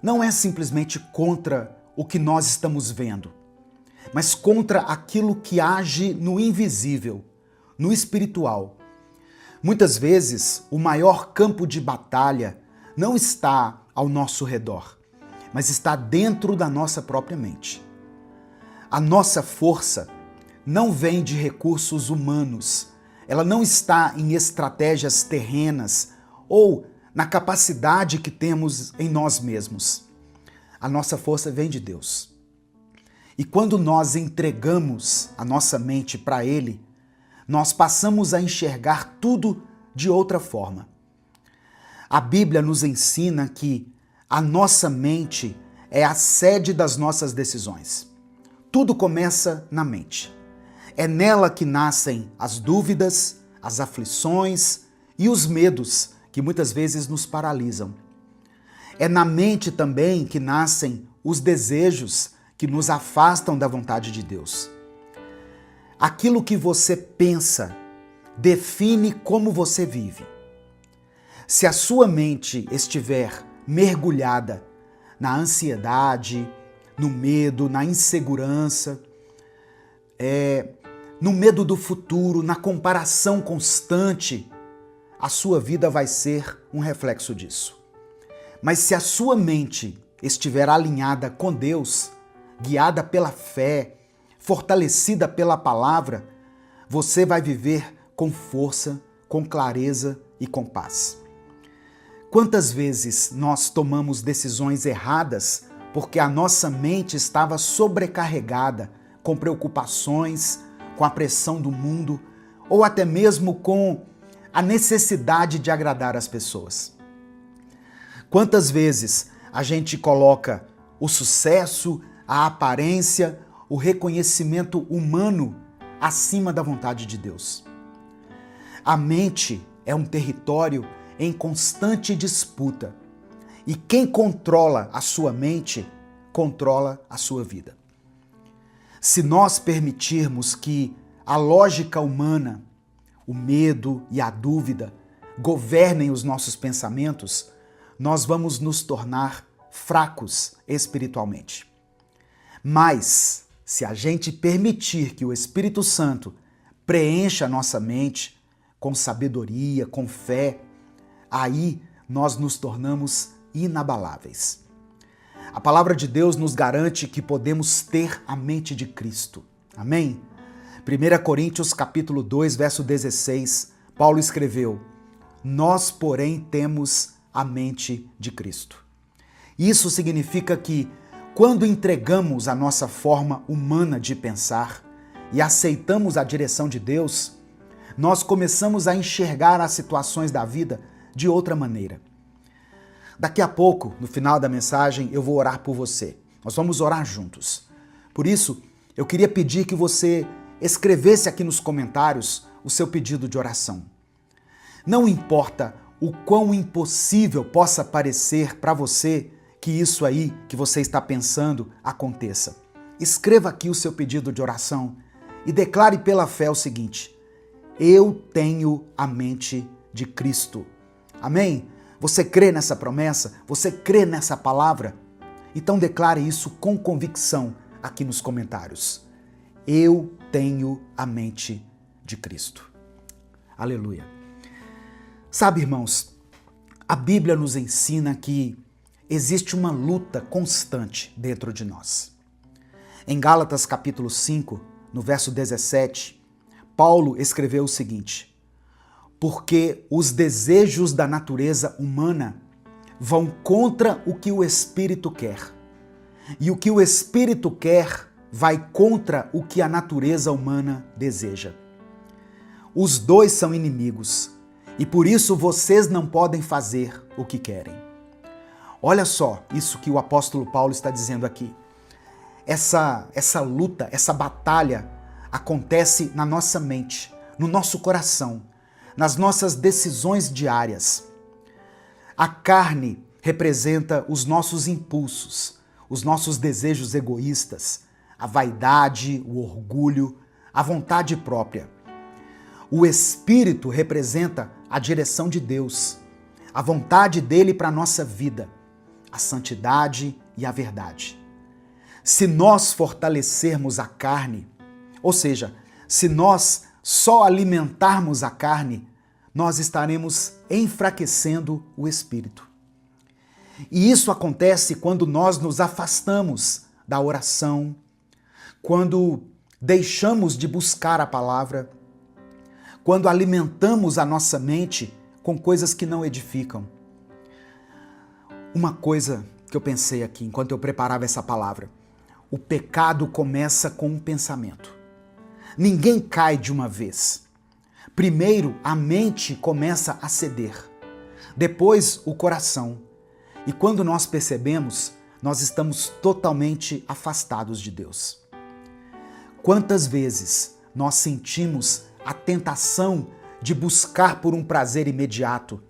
não é simplesmente contra o que nós estamos vendo, mas contra aquilo que age no invisível, no espiritual. Muitas vezes, o maior campo de batalha não está ao nosso redor, mas está dentro da nossa própria mente. A nossa força não vem de recursos humanos, ela não está em estratégias terrenas ou na capacidade que temos em nós mesmos. A nossa força vem de Deus. E quando nós entregamos a nossa mente para Ele, nós passamos a enxergar tudo de outra forma. A Bíblia nos ensina que a nossa mente é a sede das nossas decisões. Tudo começa na mente. É nela que nascem as dúvidas, as aflições e os medos que muitas vezes nos paralisam. É na mente também que nascem os desejos que nos afastam da vontade de Deus. Aquilo que você pensa define como você vive. Se a sua mente estiver mergulhada na ansiedade, no medo, na insegurança, no medo do futuro, na comparação constante, a sua vida vai ser um reflexo disso. Mas se a sua mente estiver alinhada com Deus, guiada pela fé, fortalecida pela palavra, você vai viver com força, com clareza e com paz. Quantas vezes nós tomamos decisões erradas porque a nossa mente estava sobrecarregada com preocupações, com a pressão do mundo ou até mesmo com a necessidade de agradar as pessoas? Quantas vezes a gente coloca o sucesso, a aparência, o reconhecimento humano acima da vontade de Deus? A mente é um território em constante disputa e quem controla a sua mente controla a sua vida. Se nós permitirmos que a lógica humana, o medo e a dúvida governem os nossos pensamentos, nós vamos nos tornar fracos espiritualmente. Mas, se a gente permitir que o Espírito Santo preencha a nossa mente com sabedoria, com fé, aí nós nos tornamos inabaláveis. A palavra de Deus nos garante que podemos ter a mente de Cristo. Amém? 1 Coríntios capítulo 2, verso 16, Paulo escreveu: Nós, porém, temos a mente de Cristo. Isso significa que, quando entregamos a nossa forma humana de pensar e aceitamos a direção de Deus, nós começamos a enxergar as situações da vida de outra maneira. Daqui a pouco, no final da mensagem, eu vou orar por você. Nós vamos orar juntos. Por isso, eu queria pedir que você escrevesse aqui nos comentários o seu pedido de oração. Não importa o quão impossível possa parecer para você que isso aí que você está pensando aconteça. Escreva aqui o seu pedido de oração e declare pela fé o seguinte: eu tenho a mente de Cristo. Amém? Você crê nessa promessa? Você crê nessa palavra? Então declare isso com convicção, aqui nos comentários. Eu tenho a mente de Cristo. Aleluia. Sabe, irmãos, a Bíblia nos ensina que existe uma luta constante dentro de nós. Em Gálatas capítulo 5, no verso 17, Paulo escreveu o seguinte: porque os desejos da natureza humana vão contra o que o Espírito quer, e o que o Espírito quer vai contra o que a natureza humana deseja. Os dois são inimigos, e por isso vocês não podem fazer o que querem. Olha só isso que o apóstolo Paulo está dizendo aqui. Essa luta, essa batalha acontece na nossa mente, no nosso coração, nas nossas decisões diárias. A carne representa os nossos impulsos, os nossos desejos egoístas, a vaidade, o orgulho, a vontade própria. O Espírito representa a direção de Deus, a vontade dele para a nossa vida, a santidade e a verdade. Se nós fortalecermos a carne, ou seja, se nós só alimentarmos a carne, nós estaremos enfraquecendo o Espírito. E isso acontece quando nós nos afastamos da oração, quando deixamos de buscar a palavra, quando alimentamos a nossa mente com coisas que não edificam. Uma coisa que eu pensei aqui enquanto eu preparava essa palavra: o pecado começa com um pensamento. Ninguém cai de uma vez. Primeiro, a mente começa a ceder, depois o coração. E quando nós percebemos, nós estamos totalmente afastados de Deus. Quantas vezes nós sentimos a tentação de buscar por um prazer imediato,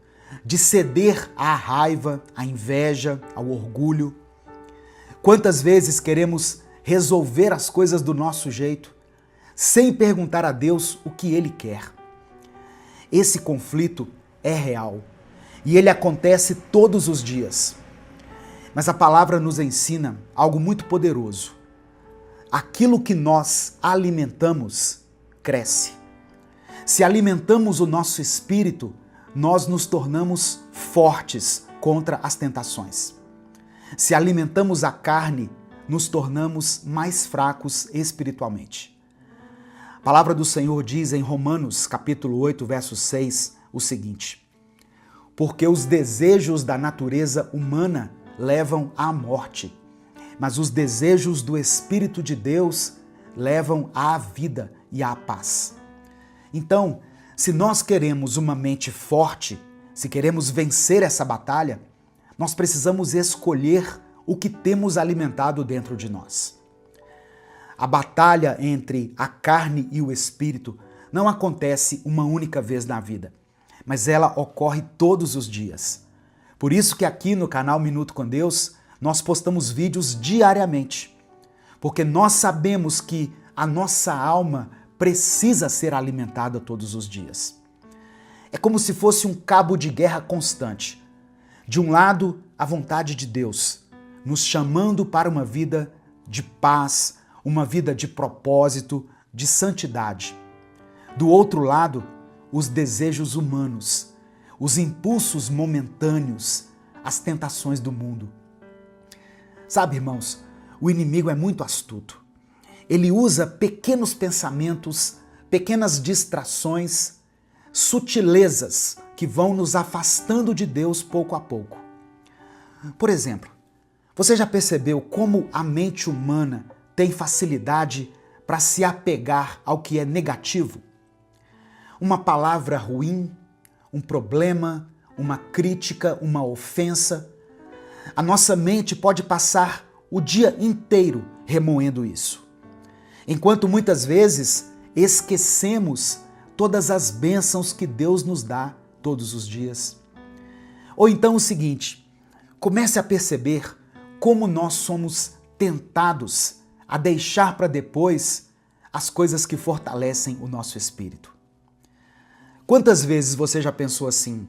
de ceder à raiva, à inveja, ao orgulho? Quantas vezes queremos resolver as coisas do nosso jeito, sem perguntar a Deus o que Ele quer? Esse conflito é real e ele acontece todos os dias. Mas a palavra nos ensina algo muito poderoso. Aquilo que nós alimentamos cresce. Se alimentamos o nosso espírito, nós nos tornamos fortes contra as tentações. Se alimentamos a carne, nos tornamos mais fracos espiritualmente. A palavra do Senhor diz em Romanos, capítulo 8, verso 6, o seguinte: porque os desejos da natureza humana levam à morte, mas os desejos do Espírito de Deus levam à vida e à paz. Então, se nós queremos uma mente forte, se queremos vencer essa batalha, nós precisamos escolher o que temos alimentado dentro de nós. A batalha entre a carne e o espírito não acontece uma única vez na vida, mas ela ocorre todos os dias. Por isso que aqui no canal Minuto com Deus, nós postamos vídeos diariamente, porque nós sabemos que a nossa alma precisa ser alimentada todos os dias. É como se fosse um cabo de guerra constante. De um lado, a vontade de Deus, nos chamando para uma vida de paz, uma vida de propósito, de santidade. Do outro lado, os desejos humanos, os impulsos momentâneos, as tentações do mundo. Sabe, irmãos, o inimigo é muito astuto. Ele usa pequenos pensamentos, pequenas distrações, sutilezas que vão nos afastando de Deus pouco a pouco. Por exemplo, você já percebeu como a mente humana tem facilidade para se apegar ao que é negativo? Uma palavra ruim, um problema, uma crítica, uma ofensa. A nossa mente pode passar o dia inteiro remoendo isso, enquanto muitas vezes esquecemos todas as bênçãos que Deus nos dá todos os dias. Ou então o seguinte, comece a perceber como nós somos tentados a deixar para depois as coisas que fortalecem o nosso espírito. Quantas vezes você já pensou assim: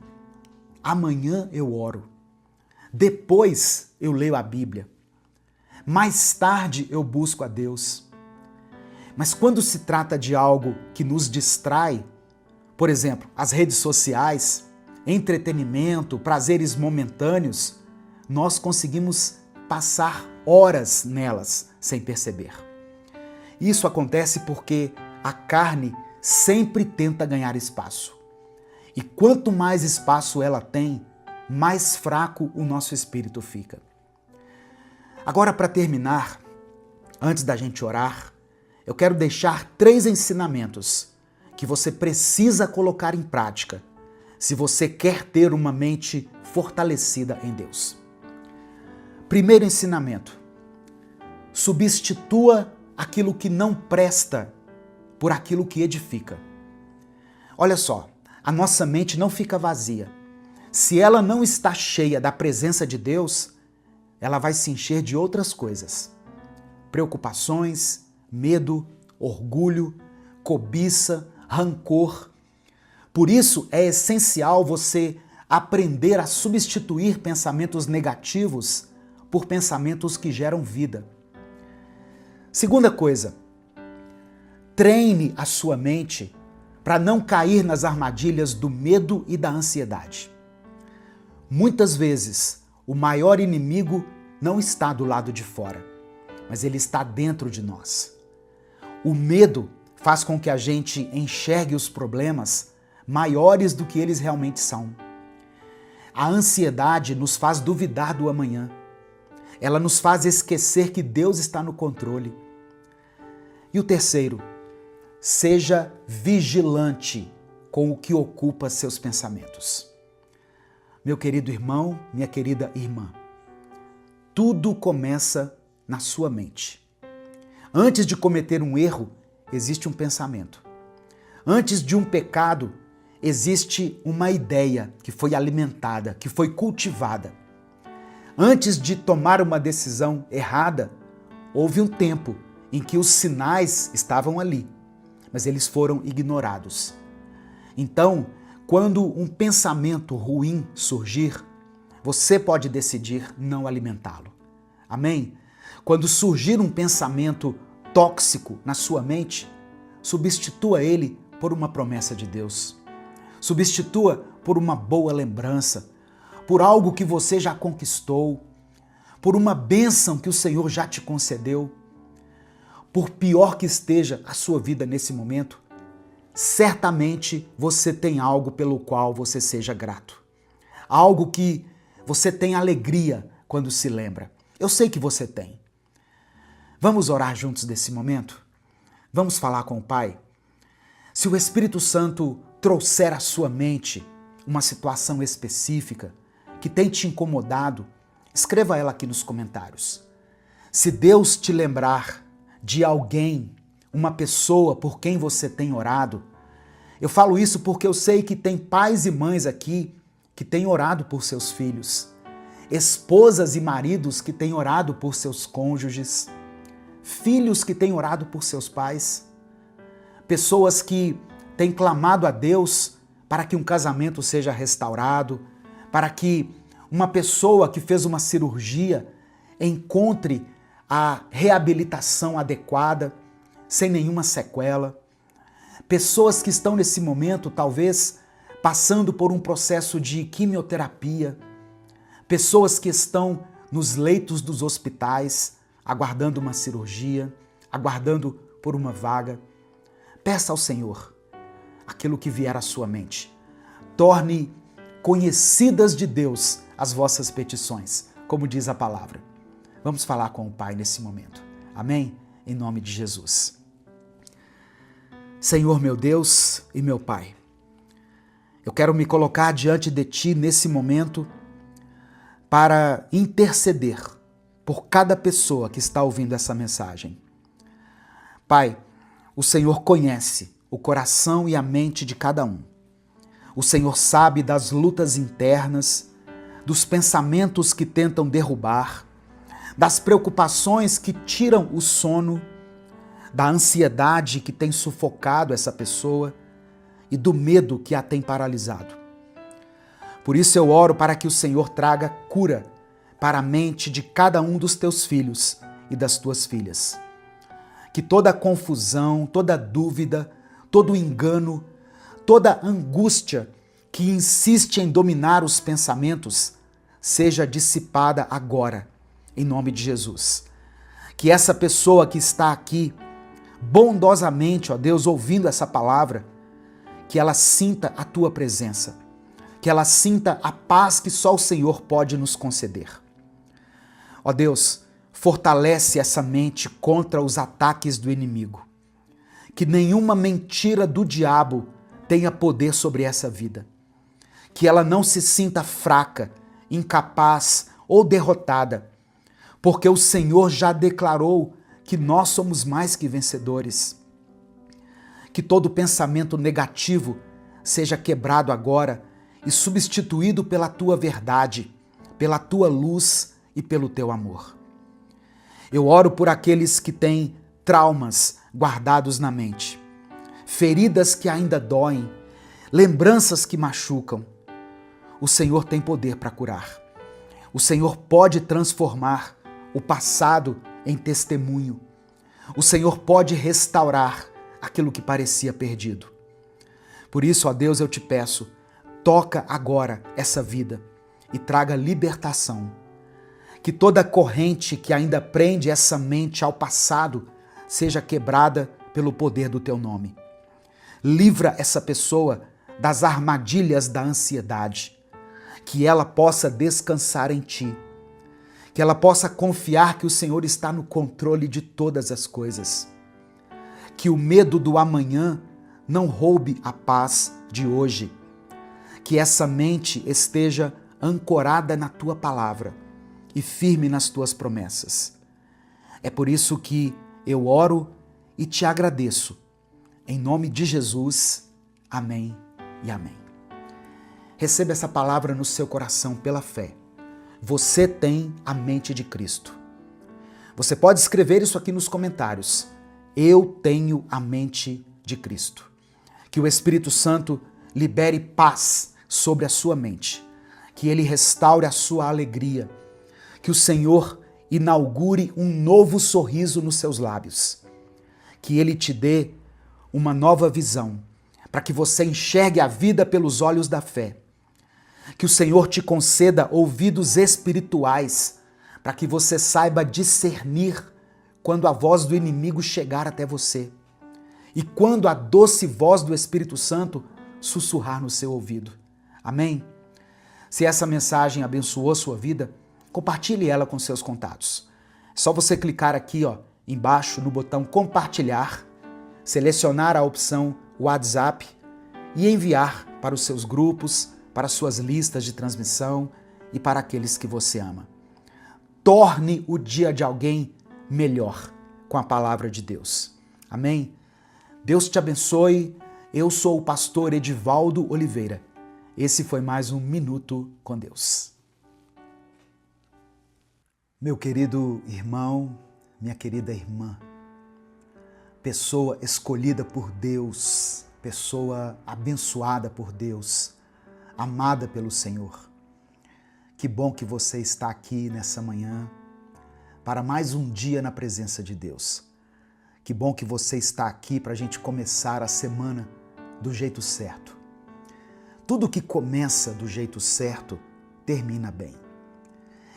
amanhã eu oro, depois eu leio a Bíblia, mais tarde eu busco a Deus. Mas quando se trata de algo que nos distrai, por exemplo, as redes sociais, entretenimento, prazeres momentâneos, nós conseguimos passar horas nelas sem perceber. Isso acontece porque a carne sempre tenta ganhar espaço. E quanto mais espaço ela tem, mais fraco o nosso espírito fica. Agora, para terminar, antes da gente orar, eu quero deixar 3 ensinamentos que você precisa colocar em prática se você quer ter uma mente fortalecida em Deus. Primeiro ensinamento: substitua aquilo que não presta por aquilo que edifica. Olha só, a nossa mente não fica vazia. Se ela não está cheia da presença de Deus, ela vai se encher de outras coisas. Preocupações, medo, orgulho, cobiça, rancor. Por isso é essencial você aprender a substituir pensamentos negativos por pensamentos que geram vida. Segunda coisa, treine a sua mente para não cair nas armadilhas do medo e da ansiedade. Muitas vezes, o maior inimigo não está do lado de fora, mas ele está dentro de nós. O medo faz com que a gente enxergue os problemas maiores do que eles realmente são. A ansiedade nos faz duvidar do amanhã. Ela nos faz esquecer que Deus está no controle. E o terceiro, seja vigilante com o que ocupa seus pensamentos. Meu querido irmão, minha querida irmã, tudo começa na sua mente. Antes de cometer um erro, existe um pensamento. Antes de um pecado, existe uma ideia que foi alimentada, que foi cultivada. Antes de tomar uma decisão errada, houve um tempo em que os sinais estavam ali, mas eles foram ignorados. Então, quando um pensamento ruim surgir, você pode decidir não alimentá-lo. Amém? Quando surgir um pensamento tóxico na sua mente, substitua ele por uma promessa de Deus. Substitua por uma boa lembrança, por algo que você já conquistou, por uma bênção que o Senhor já te concedeu. Por pior que esteja a sua vida nesse momento, certamente você tem algo pelo qual você seja grato. Algo que você tem alegria quando se lembra. Eu sei que você tem. Vamos orar juntos nesse momento? Vamos falar com o Pai? Se o Espírito Santo trouxer à sua mente uma situação específica que tem te incomodado, escreva ela aqui nos comentários. Se Deus te lembrar de alguém, uma pessoa por quem você tem orado, eu falo isso porque eu sei que tem pais e mães aqui que têm orado por seus filhos, esposas e maridos que têm orado por seus cônjuges, filhos que têm orado por seus pais, pessoas que têm clamado a Deus para que um casamento seja restaurado, para que uma pessoa que fez uma cirurgia encontre a reabilitação adequada, sem nenhuma sequela. Pessoas que estão nesse momento, talvez, passando por um processo de quimioterapia. Pessoas que estão nos leitos dos hospitais, aguardando uma cirurgia, aguardando por uma vaga. Peça ao Senhor aquilo que vier à sua mente. Torne conhecidas de Deus as vossas petições, como diz a palavra. Vamos falar com o Pai nesse momento. Amém? Em nome de Jesus. Senhor meu Deus e meu Pai, eu quero me colocar diante de Ti nesse momento para interceder por cada pessoa que está ouvindo essa mensagem. Pai, o Senhor conhece o coração e a mente de cada um. O Senhor sabe das lutas internas, dos pensamentos que tentam derrubar, das preocupações que tiram o sono, da ansiedade que tem sufocado essa pessoa e do medo que a tem paralisado. Por isso eu oro para que o Senhor traga cura para a mente de cada um dos teus filhos e das tuas filhas. Que toda confusão, toda dúvida, todo engano, toda angústia que insiste em dominar os pensamentos seja dissipada agora, em nome de Jesus. Que essa pessoa que está aqui, bondosamente, ó Deus, ouvindo essa palavra, que ela sinta a tua presença, que ela sinta a paz que só o Senhor pode nos conceder. Ó Deus, fortalece essa mente contra os ataques do inimigo. Que nenhuma mentira do diabo tenha poder sobre essa vida. Que ela não se sinta fraca, incapaz ou derrotada, porque o Senhor já declarou que nós somos mais que vencedores. Que todo pensamento negativo seja quebrado agora e substituído pela tua verdade, pela tua luz e pelo teu amor. Eu oro por aqueles que têm traumas guardados na mente, feridas que ainda doem, lembranças que machucam. O Senhor tem poder para curar. O Senhor pode transformar o passado em testemunho. O Senhor pode restaurar aquilo que parecia perdido. Por isso, ó Deus, eu te peço, toca agora essa vida e traga libertação. Que toda corrente que ainda prende essa mente ao passado seja quebrada pelo poder do teu nome. Livra essa pessoa das armadilhas da ansiedade. Que ela possa descansar em ti. Que ela possa confiar que o Senhor está no controle de todas as coisas. Que o medo do amanhã não roube a paz de hoje. Que essa mente esteja ancorada na tua palavra e firme nas tuas promessas. É por isso que eu oro e te agradeço. Em nome de Jesus, amém e amém. Receba essa palavra no seu coração pela fé. Você tem a mente de Cristo. Você pode escrever isso aqui nos comentários. Eu tenho a mente de Cristo. Que o Espírito Santo libere paz sobre a sua mente. Que ele restaure a sua alegria. Que o Senhor inaugure um novo sorriso nos seus lábios. Que ele te dê uma nova visão, para que você enxergue a vida pelos olhos da fé. Que o Senhor te conceda ouvidos espirituais, para que você saiba discernir quando a voz do inimigo chegar até você e quando a doce voz do Espírito Santo sussurrar no seu ouvido. Amém? Se essa mensagem abençoou a sua vida, compartilhe ela com seus contatos. É só você clicar aqui, ó, embaixo no botão compartilhar, selecionar a opção WhatsApp e enviar para os seus grupos, para as suas listas de transmissão e para aqueles que você ama. Torne o dia de alguém melhor com a palavra de Deus. Amém? Deus te abençoe. Eu sou o pastor Edivaldo Oliveira. Esse foi mais um Minuto com Deus. Meu querido irmão, minha querida irmã, pessoa escolhida por Deus, pessoa abençoada por Deus, amada pelo Senhor. Que bom que você está aqui nessa manhã para mais um dia na presença de Deus. Que bom que você está aqui para a gente começar a semana do jeito certo. Tudo que começa do jeito certo termina bem.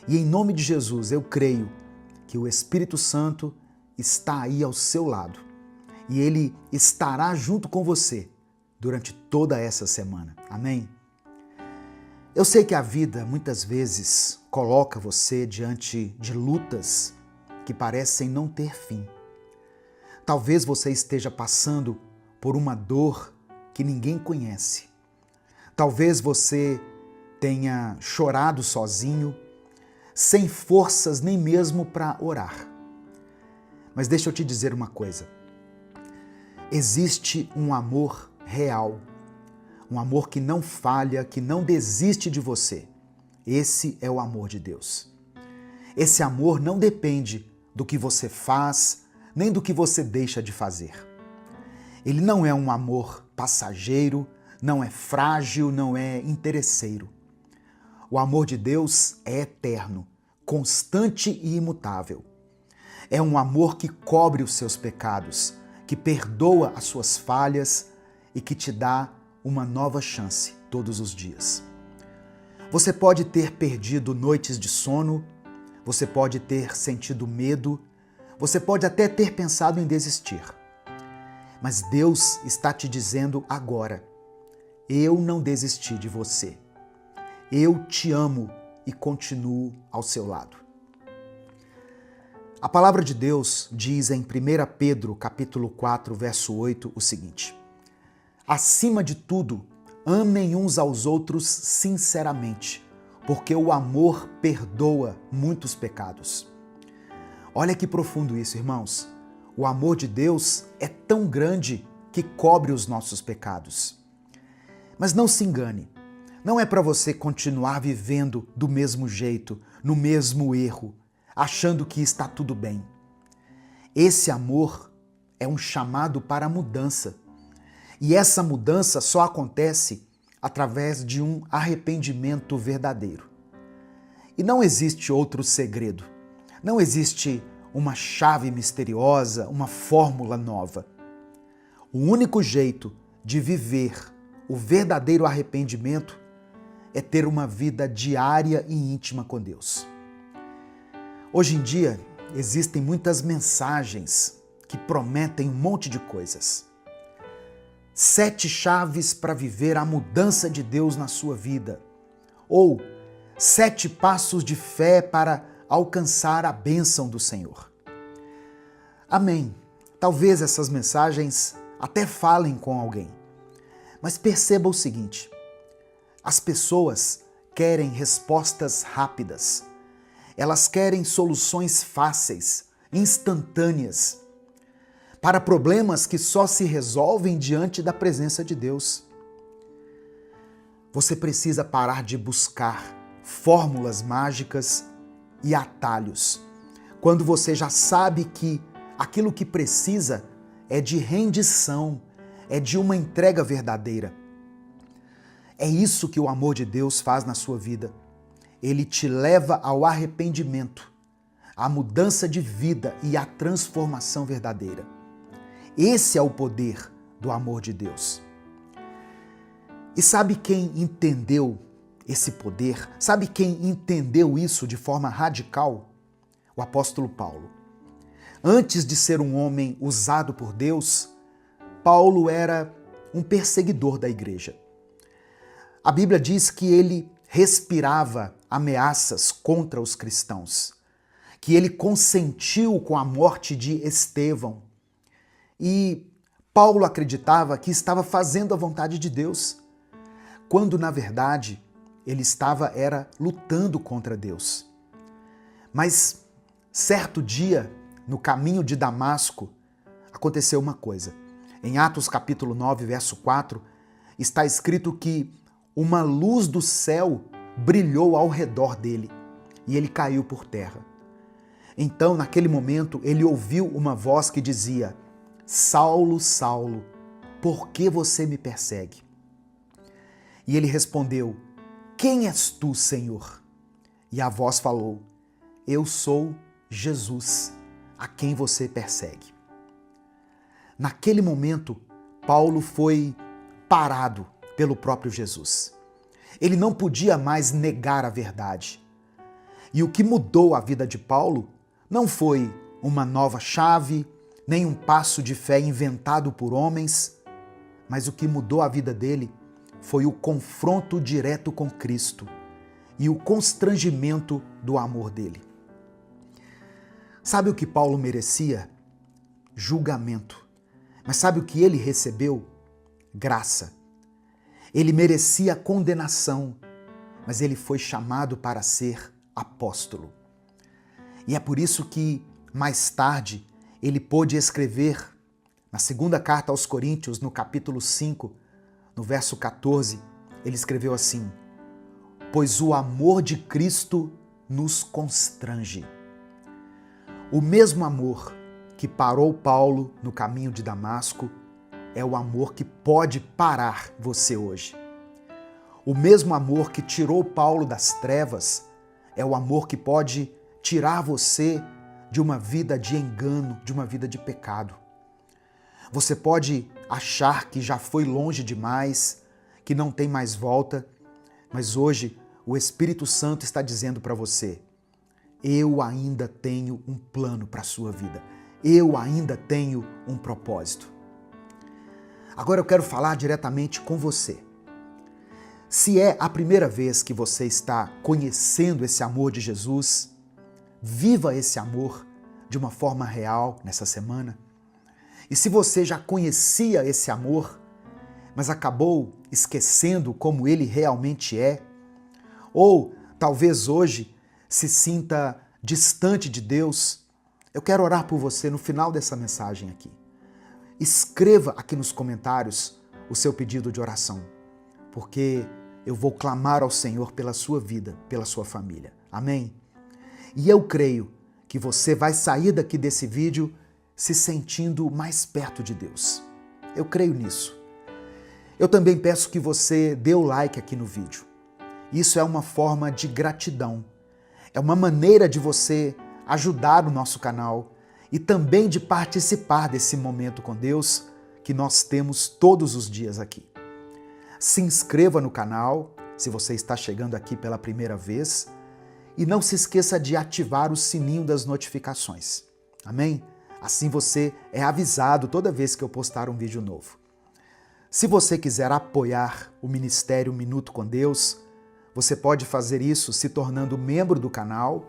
E em nome de Jesus, eu creio que o Espírito Santo está aí ao seu lado e ele estará junto com você durante toda essa semana. Amém? Eu sei que a vida muitas vezes coloca você diante de lutas que parecem não ter fim. Talvez você esteja passando por uma dor que ninguém conhece. Talvez você tenha chorado sozinho, sem forças nem mesmo para orar. Mas deixa eu te dizer uma coisa. Existe um amor real, um amor que não falha, que não desiste de você. Esse é o amor de Deus. Esse amor não depende do que você faz, nem do que você deixa de fazer. Ele não é um amor passageiro, não é frágil, não é interesseiro. O amor de Deus é eterno, constante e imutável. É um amor que cobre os seus pecados, que perdoa as suas falhas e que te dá uma nova chance todos os dias. Você pode ter perdido noites de sono, você pode ter sentido medo, você pode até ter pensado em desistir. Mas Deus está te dizendo agora: eu não desisti de você. Eu te amo e continuo ao seu lado. A palavra de Deus diz em 1 Pedro, capítulo 4, verso 8, o seguinte: acima de tudo, amem uns aos outros sinceramente, porque o amor perdoa muitos pecados. Olha que profundo isso, irmãos. O amor de Deus é tão grande que cobre os nossos pecados. Mas não se engane, não é para você continuar vivendo do mesmo jeito, no mesmo erro, achando que está tudo bem. Esse amor é um chamado para a mudança. E essa mudança só acontece através de um arrependimento verdadeiro. E não existe outro segredo. Não existe uma chave misteriosa, uma fórmula nova. O único jeito de viver o verdadeiro arrependimento é ter uma vida diária e íntima com Deus. Hoje em dia, existem muitas mensagens que prometem um monte de coisas. 7 chaves para viver a mudança de Deus na sua vida. Ou 7 passos de fé para alcançar a bênção do Senhor. Amém. Talvez essas mensagens até falem com alguém. Mas perceba o seguinte: as pessoas querem respostas rápidas. Elas querem soluções fáceis, instantâneas, para problemas que só se resolvem diante da presença de Deus. Você precisa parar de buscar fórmulas mágicas e atalhos, quando você já sabe que aquilo que precisa é de rendição, é de uma entrega verdadeira. É isso que o amor de Deus faz na sua vida. Ele te leva ao arrependimento, à mudança de vida e à transformação verdadeira. Esse é o poder do amor de Deus. E sabe quem entendeu esse poder? Sabe quem entendeu isso de forma radical? O apóstolo Paulo. Antes de ser um homem usado por Deus, Paulo era um perseguidor da igreja. A Bíblia diz que ele respirava ameaças contra os cristãos, que ele consentiu com a morte de Estevão. E Paulo acreditava que estava fazendo a vontade de Deus, quando na verdade ele estava lutando contra Deus. Mas certo dia, no caminho de Damasco, aconteceu uma coisa. Em Atos capítulo 9, verso 4, está escrito que uma luz do céu brilhou ao redor dele e ele caiu por terra. Então, naquele momento, ele ouviu uma voz que dizia: Saulo, Saulo, por que você me persegue? E ele respondeu: Quem és tu, Senhor? E a voz falou: Eu sou Jesus, a quem você persegue. Naquele momento, Paulo foi parado pelo próprio Jesus. Ele não podia mais negar a verdade. E o que mudou a vida de Paulo não foi uma nova chave, nem um passo de fé inventado por homens, mas o que mudou a vida dele foi o confronto direto com Cristo e o constrangimento do amor dele. Sabe o que Paulo merecia? Julgamento. Mas sabe o que ele recebeu? Graça. Ele merecia condenação, mas ele foi chamado para ser apóstolo. E é por isso que, mais tarde, ele pôde escrever na segunda carta aos Coríntios, no capítulo 5, no verso 14, ele escreveu assim: Pois o amor de Cristo nos constrange. O mesmo amor que parou Paulo no caminho de Damasco é o amor que pode parar você hoje. O mesmo amor que tirou Paulo das trevas é o amor que pode tirar você de uma vida de engano, de uma vida de pecado. Você pode achar que já foi longe demais, que não tem mais volta, mas hoje o Espírito Santo está dizendo para você: eu ainda tenho um plano para a sua vida. Eu ainda tenho um propósito. Agora eu quero falar diretamente com você. Se é a primeira vez que você está conhecendo esse amor de Jesus, viva esse amor de uma forma real nessa semana. E se você já conhecia esse amor, mas acabou esquecendo como ele realmente é, ou talvez hoje se sinta distante de Deus, eu quero orar por você no final dessa mensagem aqui. Escreva aqui nos comentários o seu pedido de oração, porque eu vou clamar ao Senhor pela sua vida, pela sua família. Amém? E eu creio que você vai sair daqui desse vídeo se sentindo mais perto de Deus. Eu creio nisso. Eu também peço que você dê o like aqui no vídeo. Isso é uma forma de gratidão. É uma maneira de você ajudar o nosso canal e também de participar desse momento com Deus que nós temos todos os dias aqui. Se inscreva no canal, se você está chegando aqui pela primeira vez, e não se esqueça de ativar o sininho das notificações. Amém? Assim você é avisado toda vez que eu postar um vídeo novo. Se você quiser apoiar o Ministério Minuto com Deus, você pode fazer isso se tornando membro do canal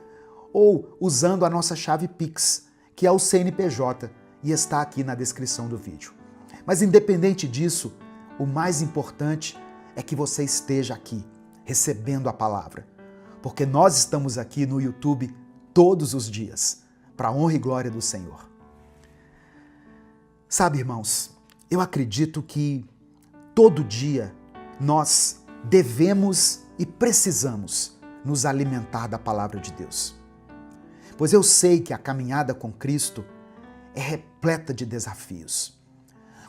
ou usando a nossa chave Pix, que é o CNPJ, e está aqui na descrição do vídeo. Mas independente disso, o mais importante é que você esteja aqui, recebendo a palavra. Porque nós estamos aqui no YouTube todos os dias, para a honra e glória do Senhor. Sabe, irmãos, eu acredito que todo dia nós devemos e precisamos nos alimentar da palavra de Deus. Pois eu sei que a caminhada com Cristo é repleta de desafios.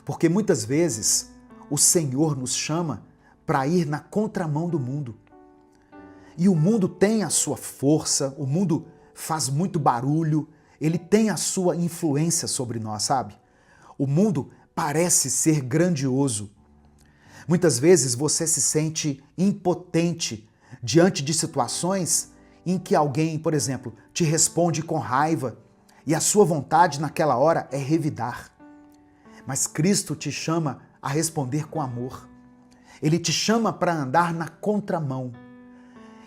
Porque muitas vezes o Senhor nos chama para ir na contramão do mundo. E o mundo tem a sua força, o mundo faz muito barulho, ele tem a sua influência sobre nós, sabe? O mundo parece ser grandioso. Muitas vezes você se sente impotente diante de situações em que alguém, por exemplo, te responde com raiva e a sua vontade naquela hora é revidar. Mas Cristo te chama a responder com amor. Ele te chama para andar na contramão.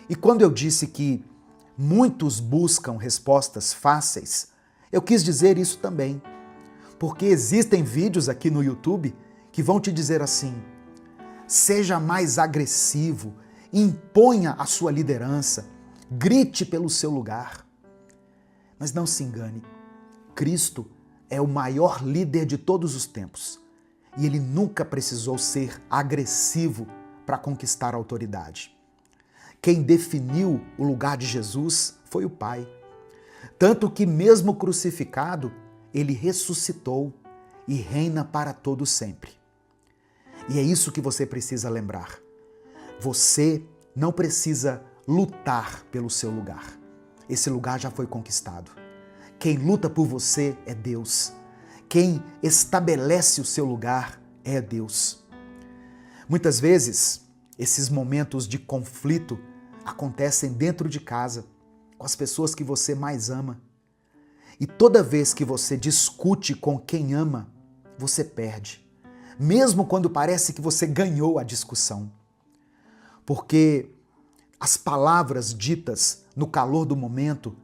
E quando eu disse que muitos buscam respostas fáceis, eu quis dizer isso também. Porque existem vídeos aqui no YouTube que vão te dizer assim: seja mais agressivo, imponha a sua liderança, grite pelo seu lugar. Mas não se engane, Cristo é o maior líder de todos os tempos e ele nunca precisou ser agressivo para conquistar a autoridade. Quem definiu o lugar de Jesus foi o Pai. Tanto que mesmo crucificado, ele ressuscitou e reina para todo sempre. E é isso que você precisa lembrar. Você não precisa lutar pelo seu lugar. Esse lugar já foi conquistado. Quem luta por você é Deus. Quem estabelece o seu lugar é Deus. Muitas vezes, esses momentos de conflito acontecem dentro de casa, com as pessoas que você mais ama. E toda vez que você discute com quem ama, você perde. Mesmo quando parece que você ganhou a discussão. Porque as palavras ditas no calor do momento,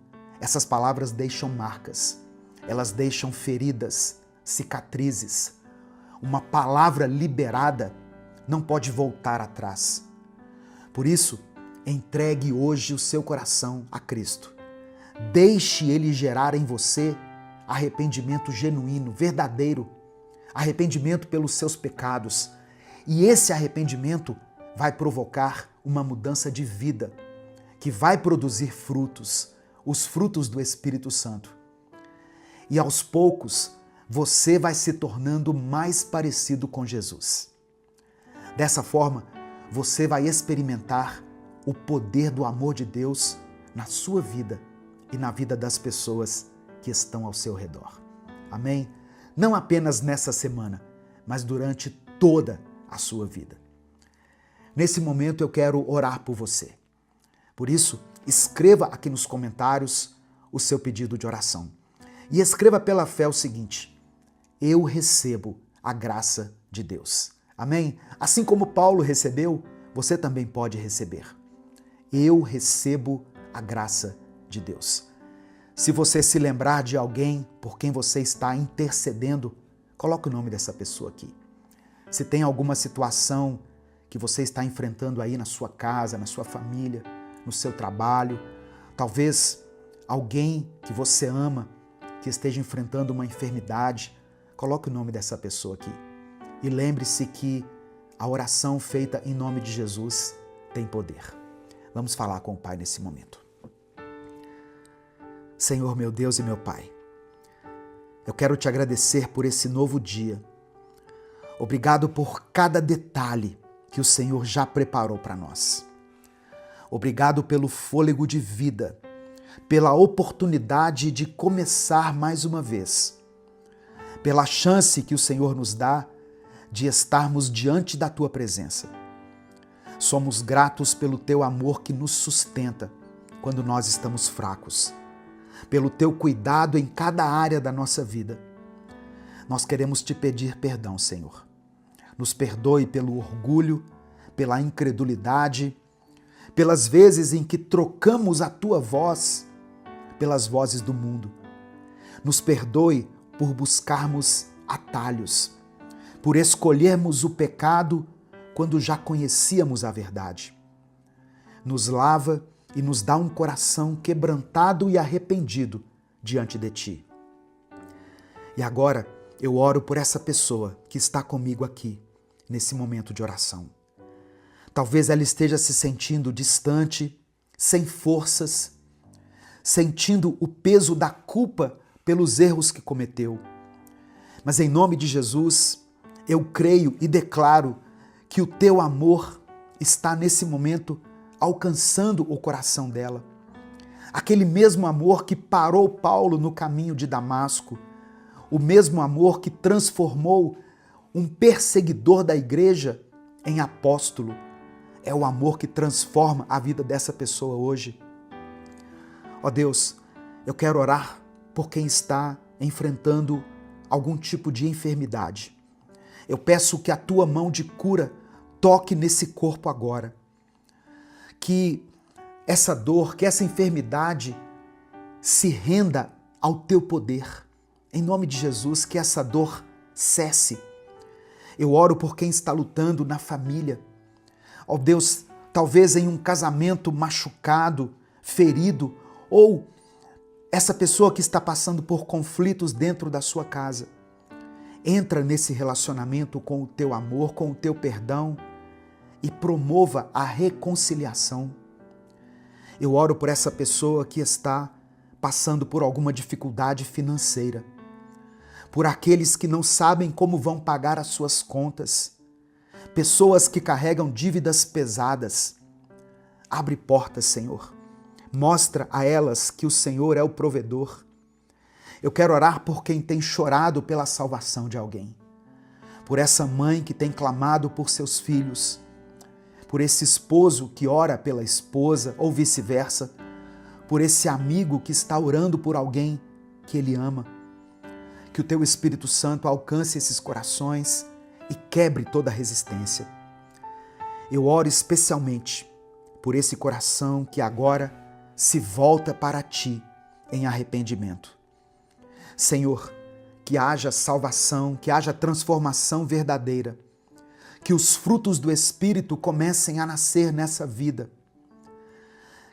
essas palavras deixam marcas. Elas deixam feridas, cicatrizes. Uma palavra liberada não pode voltar atrás. Por isso, entregue hoje o seu coração a Cristo. Deixe Ele gerar em você arrependimento genuíno, verdadeiro, arrependimento pelos seus pecados. E esse arrependimento vai provocar uma mudança de vida, que vai produzir frutos, os frutos do Espírito Santo. E aos poucos, você vai se tornando mais parecido com Jesus. Dessa forma, você vai experimentar o poder do amor de Deus na sua vida e na vida das pessoas que estão ao seu redor. Amém? Não apenas nessa semana, mas durante toda a sua vida. Nesse momento eu quero orar por você. Por isso, escreva aqui nos comentários o seu pedido de oração. E escreva pela fé o seguinte: eu recebo a graça de Deus. Amém? Assim como Paulo recebeu, você também pode receber. Eu recebo a graça de Deus. Se você se lembrar de alguém por quem você está intercedendo, coloque o nome dessa pessoa aqui. Se tem alguma situação que você está enfrentando aí na sua casa, na sua família, no seu trabalho, talvez alguém que você ama que esteja enfrentando uma enfermidade, coloque o nome dessa pessoa aqui. E lembre-se que a oração feita em nome de Jesus tem poder. Vamos falar com o Pai nesse momento. Senhor, meu Deus e meu Pai, eu quero te agradecer por esse novo dia. Obrigado por cada detalhe que o Senhor já preparou para nós. Obrigado pelo fôlego de vida, pela oportunidade de começar mais uma vez, pela chance que o Senhor nos dá de estarmos diante da Tua presença. Somos gratos pelo Teu amor que nos sustenta quando nós estamos fracos, pelo Teu cuidado em cada área da nossa vida. Nós queremos Te pedir perdão, Senhor. Nos perdoe pelo orgulho, pela incredulidade, pelas vezes em que trocamos a Tua voz pelas vozes do mundo. Nos perdoe por buscarmos atalhos, por escolhermos o pecado quando já conhecíamos a verdade. Nos lava e nos dá um coração quebrantado e arrependido diante de Ti. E agora eu oro por essa pessoa que está comigo aqui, nesse momento de oração. Talvez ela esteja se sentindo distante, sem forças, sentindo o peso da culpa pelos erros que cometeu. Mas em nome de Jesus, eu creio e declaro que o Teu amor está nesse momento alcançando o coração dela. Aquele mesmo amor que parou Paulo no caminho de Damasco, o mesmo amor que transformou um perseguidor da igreja em apóstolo, é o amor que transforma a vida dessa pessoa hoje. Ó Deus, eu quero orar por quem está enfrentando algum tipo de enfermidade. Eu peço que a Tua mão de cura toque nesse corpo agora. Que essa dor, que essa enfermidade se renda ao Teu poder. Em nome de Jesus, que essa dor cesse. Eu oro por quem está lutando na família. Ó Deus, talvez em um casamento machucado, ferido, ou essa pessoa que está passando por conflitos dentro da sua casa. Entra nesse relacionamento com o Teu amor, com o Teu perdão e promova a reconciliação. Eu oro por essa pessoa que está passando por alguma dificuldade financeira, por aqueles que não sabem como vão pagar as suas contas, pessoas que carregam dívidas pesadas. Abre portas, Senhor. Mostra a elas que o Senhor é o provedor. Eu quero orar por quem tem chorado pela salvação de alguém, por essa mãe que tem clamado por seus filhos, por esse esposo que ora pela esposa ou vice-versa, por esse amigo que está orando por alguém que ele ama. Que o Teu Espírito Santo alcance esses corações e quebre toda resistência. Eu oro especialmente por esse coração que agora se volta para Ti em arrependimento. Senhor, que haja salvação, que haja transformação verdadeira, que os frutos do Espírito comecem a nascer nessa vida,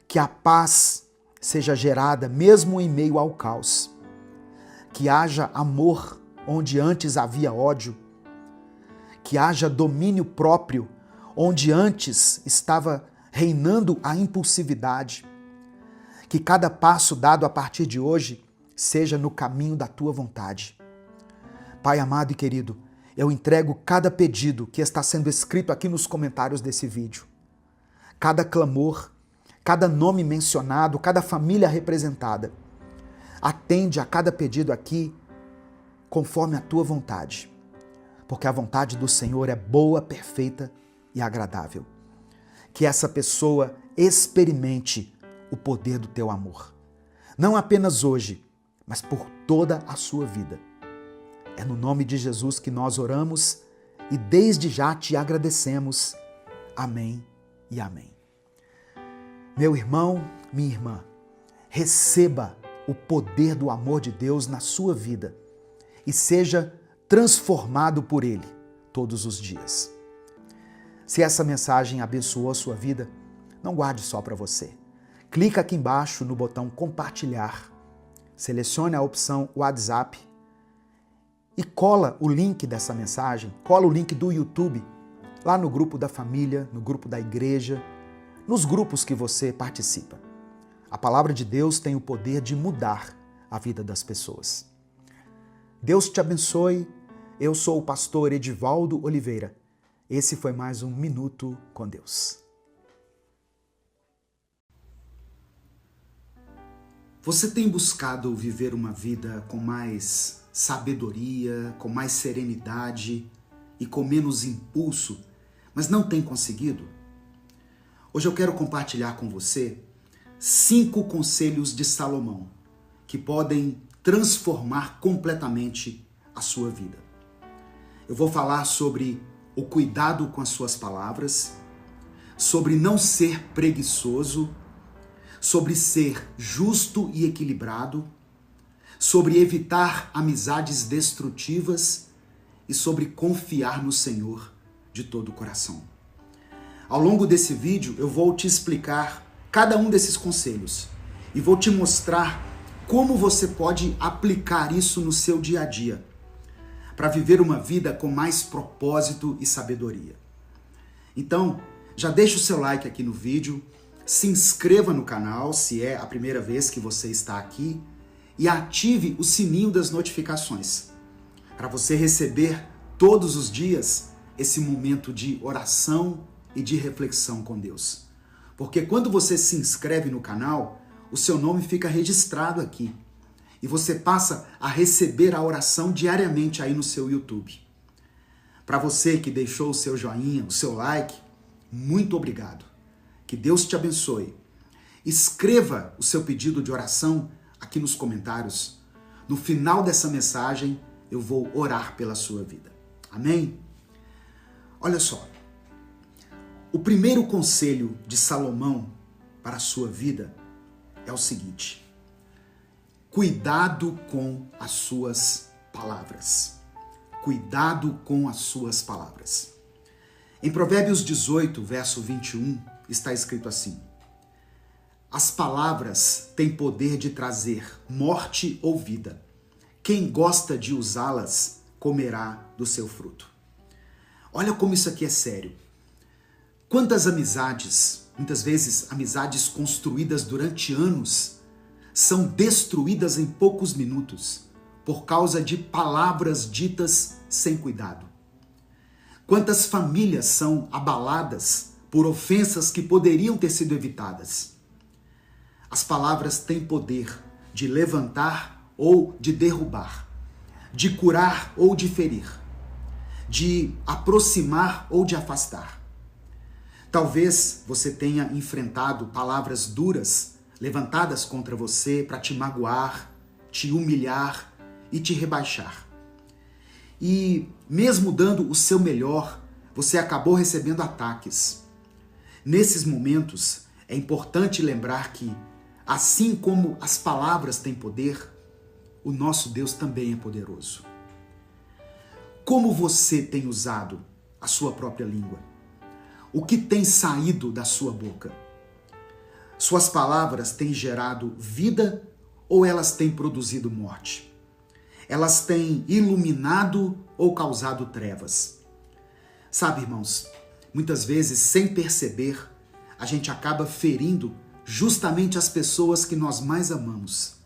que a paz seja gerada mesmo em meio ao caos, que haja amor onde antes havia ódio, que haja domínio próprio onde antes estava reinando a impulsividade, que cada passo dado a partir de hoje seja no caminho da Tua vontade. Pai amado e querido, eu entrego cada pedido que está sendo escrito aqui nos comentários desse vídeo. Cada clamor, cada nome mencionado, cada família representada. atende a cada pedido aqui conforme a tua vontade, porque a vontade do Senhor é boa, perfeita e agradável. Que essa pessoa experimente o poder do teu amor, não apenas hoje, mas por toda a sua vida. É no nome de Jesus que nós oramos e desde já te agradecemos. Amém e amém. Meu irmão, minha irmã, receba o poder do amor de Deus na sua vida e seja transformado por Ele todos os dias. Se essa mensagem abençoou a sua vida, não guarde só para você. Clica aqui embaixo no botão compartilhar, selecione a opção WhatsApp e cola o link dessa mensagem, cola o link do YouTube lá no grupo da família, no grupo da igreja, nos grupos que você participa. A palavra de Deus tem o poder de mudar a vida das pessoas. Deus te abençoe. Eu sou o pastor Edivaldo Oliveira. Esse foi mais um Minuto com Deus. Você tem buscado viver uma vida com mais sabedoria, com mais serenidade e com menos impulso, mas não tem conseguido? Hoje eu quero compartilhar com você 5 conselhos de Salomão que podem transformar completamente a sua vida. Eu vou falar sobre o cuidado com as suas palavras, sobre não ser preguiçoso, sobre ser justo e equilibrado, sobre evitar amizades destrutivas e sobre confiar no Senhor de todo o coração. Ao longo desse vídeo eu vou te explicar cada um desses conselhos e vou te mostrar como você pode aplicar isso no seu dia a dia para viver uma vida com mais propósito e sabedoria. Então, já deixa o seu like aqui no vídeo, se inscreva no canal se é a primeira vez que você está aqui e ative o sininho das notificações para você receber todos os dias esse momento de oração e de reflexão com Deus. Porque quando você se inscreve no canal, o seu nome fica registrado aqui e você passa a receber a oração diariamente aí no seu YouTube. Para você que deixou o seu joinha, o seu like, muito obrigado. Que Deus te abençoe. Escreva o seu pedido de oração aqui nos comentários. No final dessa mensagem, eu vou orar pela sua vida. Amém? Olha só. O primeiro conselho de Salomão para a sua vida é o seguinte: cuidado com as suas palavras. Cuidado com as suas palavras. Em Provérbios 18, verso 21, está escrito assim: as palavras têm poder de trazer morte ou vida. Quem gosta de usá-las comerá do seu fruto. Olha como isso aqui é sério. Quantas amizades, muitas vezes amizades construídas durante anos, são destruídas em poucos minutos por causa de palavras ditas sem cuidado. Quantas famílias são abaladas por ofensas que poderiam ter sido evitadas. As palavras têm poder de levantar ou de derrubar, de curar ou de ferir, de aproximar ou de afastar. Talvez você tenha enfrentado palavras duras levantadas contra você para te magoar, te humilhar e te rebaixar. E mesmo dando o seu melhor, você acabou recebendo ataques. Nesses momentos, é importante lembrar que, assim como as palavras têm poder, o nosso Deus também é poderoso. Como você tem usado a sua própria língua? O que tem saído da sua boca? Suas palavras têm gerado vida ou elas têm produzido morte? Elas têm iluminado ou causado trevas? Sabe, irmãos, muitas vezes, sem perceber, a gente acaba ferindo justamente as pessoas que nós mais amamos,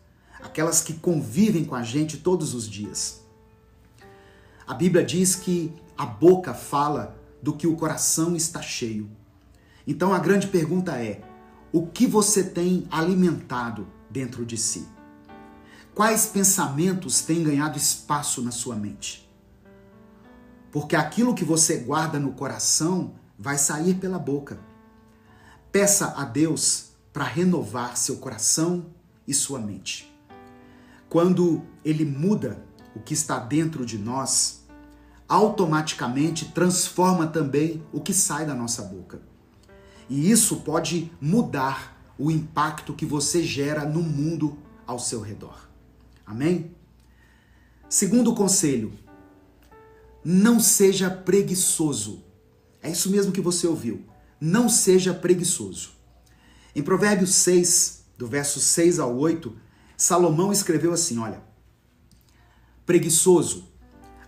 aquelas que convivem com a gente todos os dias. A Bíblia diz que a boca fala do que o coração está cheio. Então a grande pergunta é: o que você tem alimentado dentro de si? Quais pensamentos têm ganhado espaço na sua mente? Porque aquilo que você guarda no coração vai sair pela boca. Peça a Deus para renovar seu coração e sua mente. Quando Ele muda o que está dentro de nós, automaticamente transforma também o que sai da nossa boca. E isso pode mudar o impacto que você gera no mundo ao seu redor. Amém? Segundo conselho, não seja preguiçoso. É isso mesmo que você ouviu. Não seja preguiçoso. Em Provérbios 6, do verso 6 ao 8, Salomão escreveu assim, olha: preguiçoso,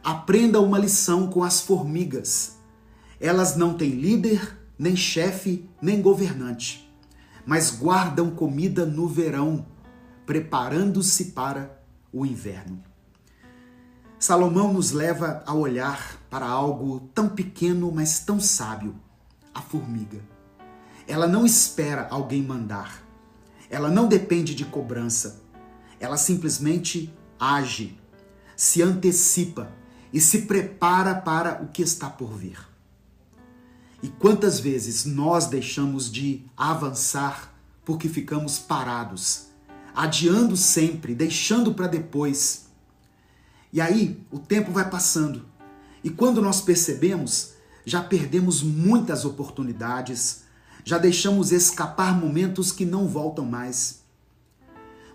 aprenda uma lição com as formigas. Elas não têm líder, nem chefe, nem governante, mas guardam comida no verão, preparando-se para o inverno. Salomão nos leva a olhar para algo tão pequeno, mas tão sábio, a formiga. Ela não espera alguém mandar. Ela não depende de cobrança. Ela simplesmente age, se antecipa e se prepara para o que está por vir. E quantas vezes nós deixamos de avançar porque ficamos parados, adiando sempre, deixando para depois. E aí o tempo vai passando e quando nós percebemos, já perdemos muitas oportunidades, já deixamos escapar momentos que não voltam mais.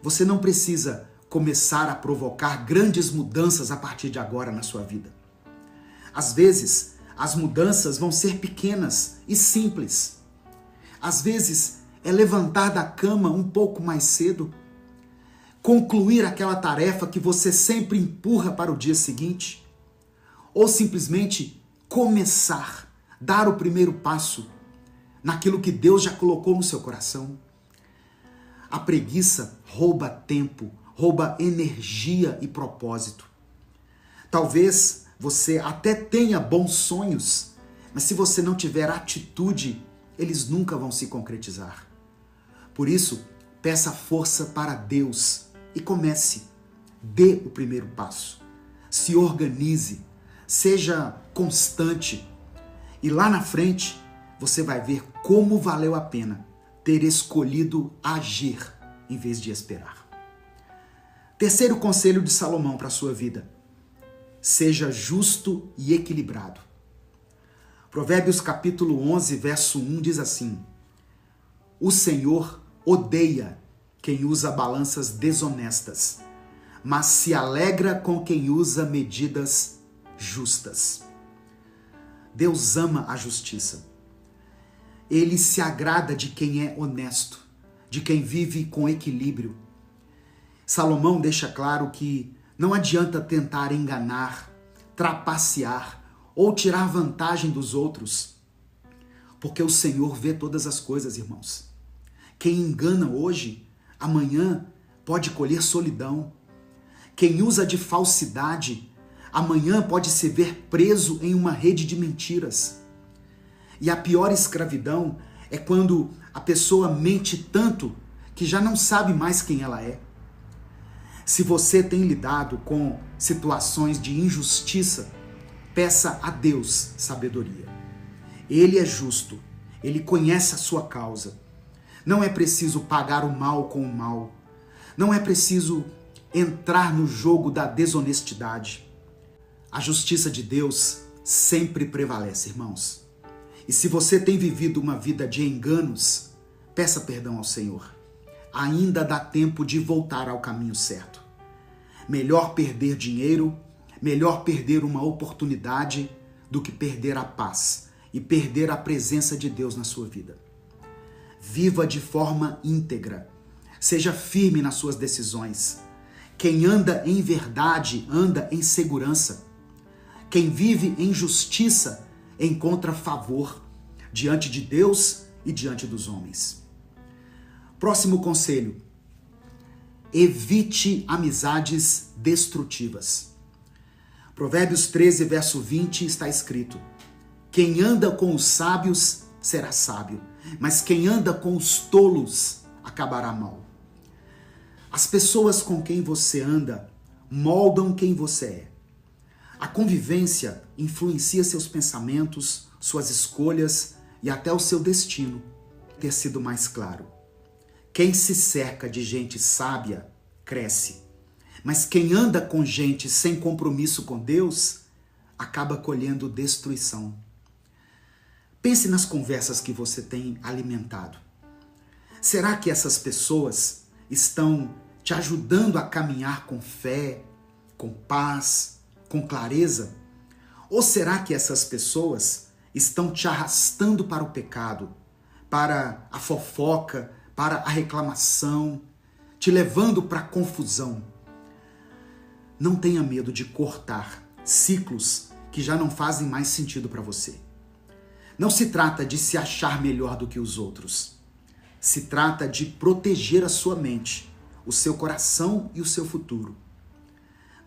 Você não precisa começar a provocar grandes mudanças a partir de agora na sua vida. Às vezes, as mudanças vão ser pequenas e simples. Às vezes, é levantar da cama um pouco mais cedo, concluir aquela tarefa que você sempre empurra para o dia seguinte, ou simplesmente começar, dar o primeiro passo naquilo que Deus já colocou no seu coração. A preguiça rouba tempo, rouba energia e propósito. Talvez você até tenha bons sonhos, mas se você não tiver atitude, eles nunca vão se concretizar. Por isso, peça força para Deus e comece. Dê o primeiro passo. Se organize, seja constante. E lá na frente, você vai ver como valeu a pena ter escolhido agir em vez de esperar. Terceiro conselho de Salomão para a sua vida: seja justo e equilibrado. Provérbios capítulo 11, verso 1 diz assim: o Senhor odeia quem usa balanças desonestas, mas se alegra com quem usa medidas justas. Deus ama a justiça. Ele se agrada de quem é honesto, de quem vive com equilíbrio. Salomão deixa claro que não adianta tentar enganar, trapacear ou tirar vantagem dos outros, porque o Senhor vê todas as coisas, irmãos. Quem engana hoje, amanhã pode colher solidão. Quem usa de falsidade, amanhã pode se ver preso em uma rede de mentiras. E a pior escravidão é quando a pessoa mente tanto que já não sabe mais quem ela é. Se você tem lidado com situações de injustiça, peça a Deus sabedoria. Ele é justo, ele conhece a sua causa. Não é preciso pagar o mal com o mal. Não é preciso entrar no jogo da desonestidade. A justiça de Deus sempre prevalece, irmãos. E se você tem vivido uma vida de enganos, peça perdão ao Senhor. Ainda dá tempo de voltar ao caminho certo. Melhor perder dinheiro, melhor perder uma oportunidade do que perder a paz e perder a presença de Deus na sua vida. Viva de forma íntegra. Seja firme nas suas decisões. Quem anda em verdade, anda em segurança. Quem vive em justiça, encontra favor diante de Deus e diante dos homens. Próximo conselho: evite amizades destrutivas. Provérbios 13, verso 20 está escrito: quem anda com os sábios será sábio, mas quem anda com os tolos acabará mal. As pessoas com quem você anda moldam quem você é. A convivência influencia seus pensamentos, suas escolhas e até o seu destino ter sido mais claro. Quem se cerca de gente sábia, cresce. Mas quem anda com gente sem compromisso com Deus, acaba colhendo destruição. Pense nas conversas que você tem alimentado. Será que essas pessoas estão te ajudando a caminhar com fé, com paz, com clareza? Ou será que essas pessoas estão te arrastando para o pecado, para a fofoca, para a reclamação, te levando para a confusão? Não tenha medo de cortar ciclos que já não fazem mais sentido para você. Não se trata de se achar melhor do que os outros. Se trata de proteger a sua mente, o seu coração e o seu futuro.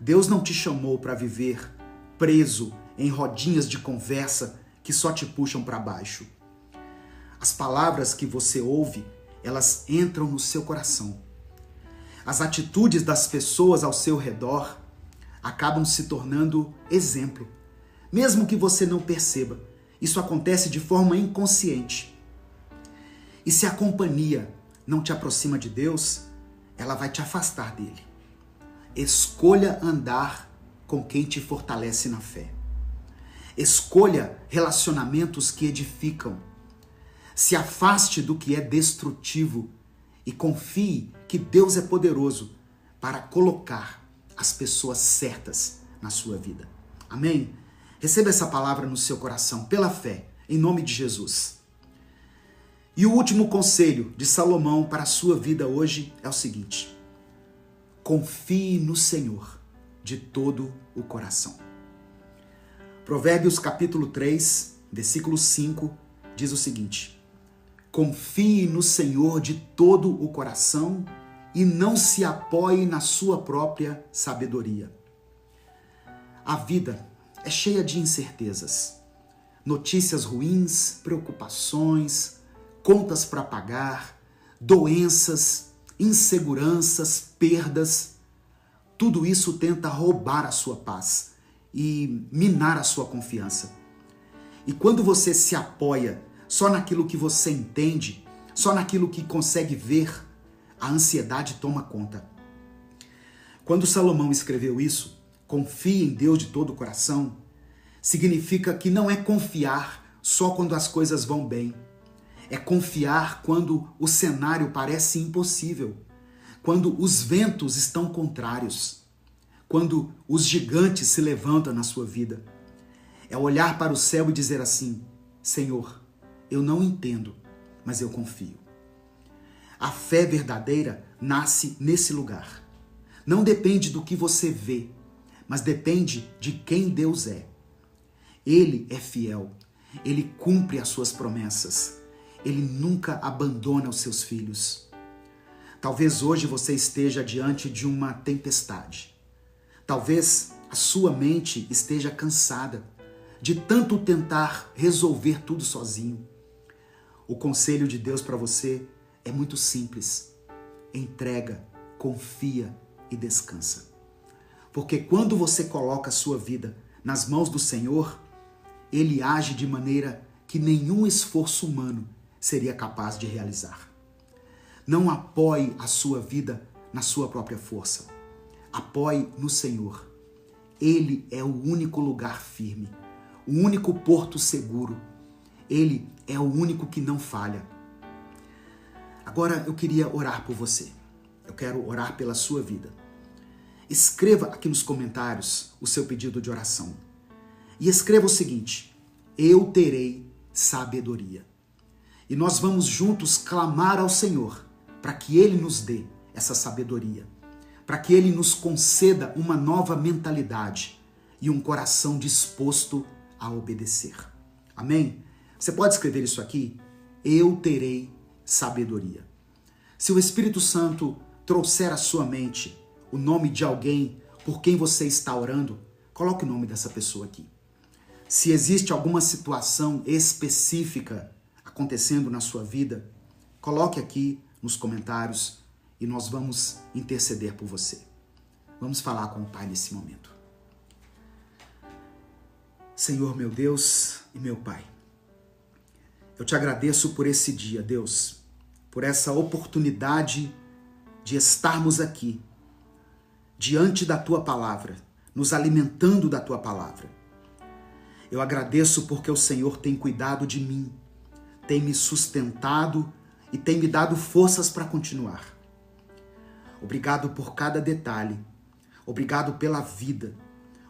Deus não te chamou para viver preso em rodinhas de conversa que só te puxam para baixo. As palavras que você ouve, elas entram no seu coração. As atitudes das pessoas ao seu redor acabam se tornando exemplo. Mesmo que você não perceba, isso acontece de forma inconsciente. E se a companhia não te aproxima de Deus, ela vai te afastar dele. Escolha andar com quem te fortalece na fé. Escolha relacionamentos que edificam. Se afaste do que é destrutivo e confie que Deus é poderoso para colocar as pessoas certas na sua vida. Amém? Receba essa palavra no seu coração, pela fé, em nome de Jesus. E o último conselho de Salomão para a sua vida hoje é o seguinte: confie no Senhor de todo o coração. Provérbios capítulo 3, versículo 5, diz o seguinte: confie no Senhor de todo o coração e não se apoie na sua própria sabedoria. A vida é cheia de incertezas, notícias ruins, preocupações, contas para pagar, doenças, inseguranças, perdas. Tudo isso tenta roubar a sua paz e minar a sua confiança. E quando você se apoia só naquilo que você entende, só naquilo que consegue ver, a ansiedade toma conta. Quando Salomão escreveu isso, confie em Deus de todo o coração, significa que não é confiar só quando as coisas vão bem. É confiar quando o cenário parece impossível, quando os ventos estão contrários, quando os gigantes se levantam na sua vida. É olhar para o céu e dizer assim: Senhor, eu não entendo, mas eu confio. A fé verdadeira nasce nesse lugar. Não depende do que você vê, mas depende de quem Deus é. Ele é fiel, ele cumpre as suas promessas, ele nunca abandona os seus filhos. Talvez hoje você esteja diante de uma tempestade. Talvez a sua mente esteja cansada de tanto tentar resolver tudo sozinho. O conselho de Deus para você é muito simples. Entrega, confia e descansa. Porque quando você coloca a sua vida nas mãos do Senhor, Ele age de maneira que nenhum esforço humano seria capaz de realizar. Não apoie a sua vida na sua própria força. Apoie no Senhor. Ele é o único lugar firme, o único porto seguro. Ele é o único que não falha. Agora eu queria orar por você. Eu quero orar pela sua vida. Escreva aqui nos comentários o seu pedido de oração. E escreva o seguinte: eu terei sabedoria. E nós vamos juntos clamar ao Senhor para que Ele nos dê essa sabedoria, para que Ele nos conceda uma nova mentalidade e um coração disposto a obedecer. Amém? Você pode escrever isso aqui? Eu terei sabedoria. Se o Espírito Santo trouxer à sua mente o nome de alguém por quem você está orando, coloque o nome dessa pessoa aqui. Se existe alguma situação específica acontecendo na sua vida, coloque aqui nos comentários e nós vamos interceder por você. Vamos falar com o Pai nesse momento. Senhor, meu Deus e meu Pai, eu te agradeço por esse dia, Deus, por essa oportunidade de estarmos aqui, diante da Tua Palavra, nos alimentando da Tua Palavra. Eu agradeço porque o Senhor tem cuidado de mim, tem me sustentado e tem me dado forças para continuar. Obrigado por cada detalhe, obrigado pela vida,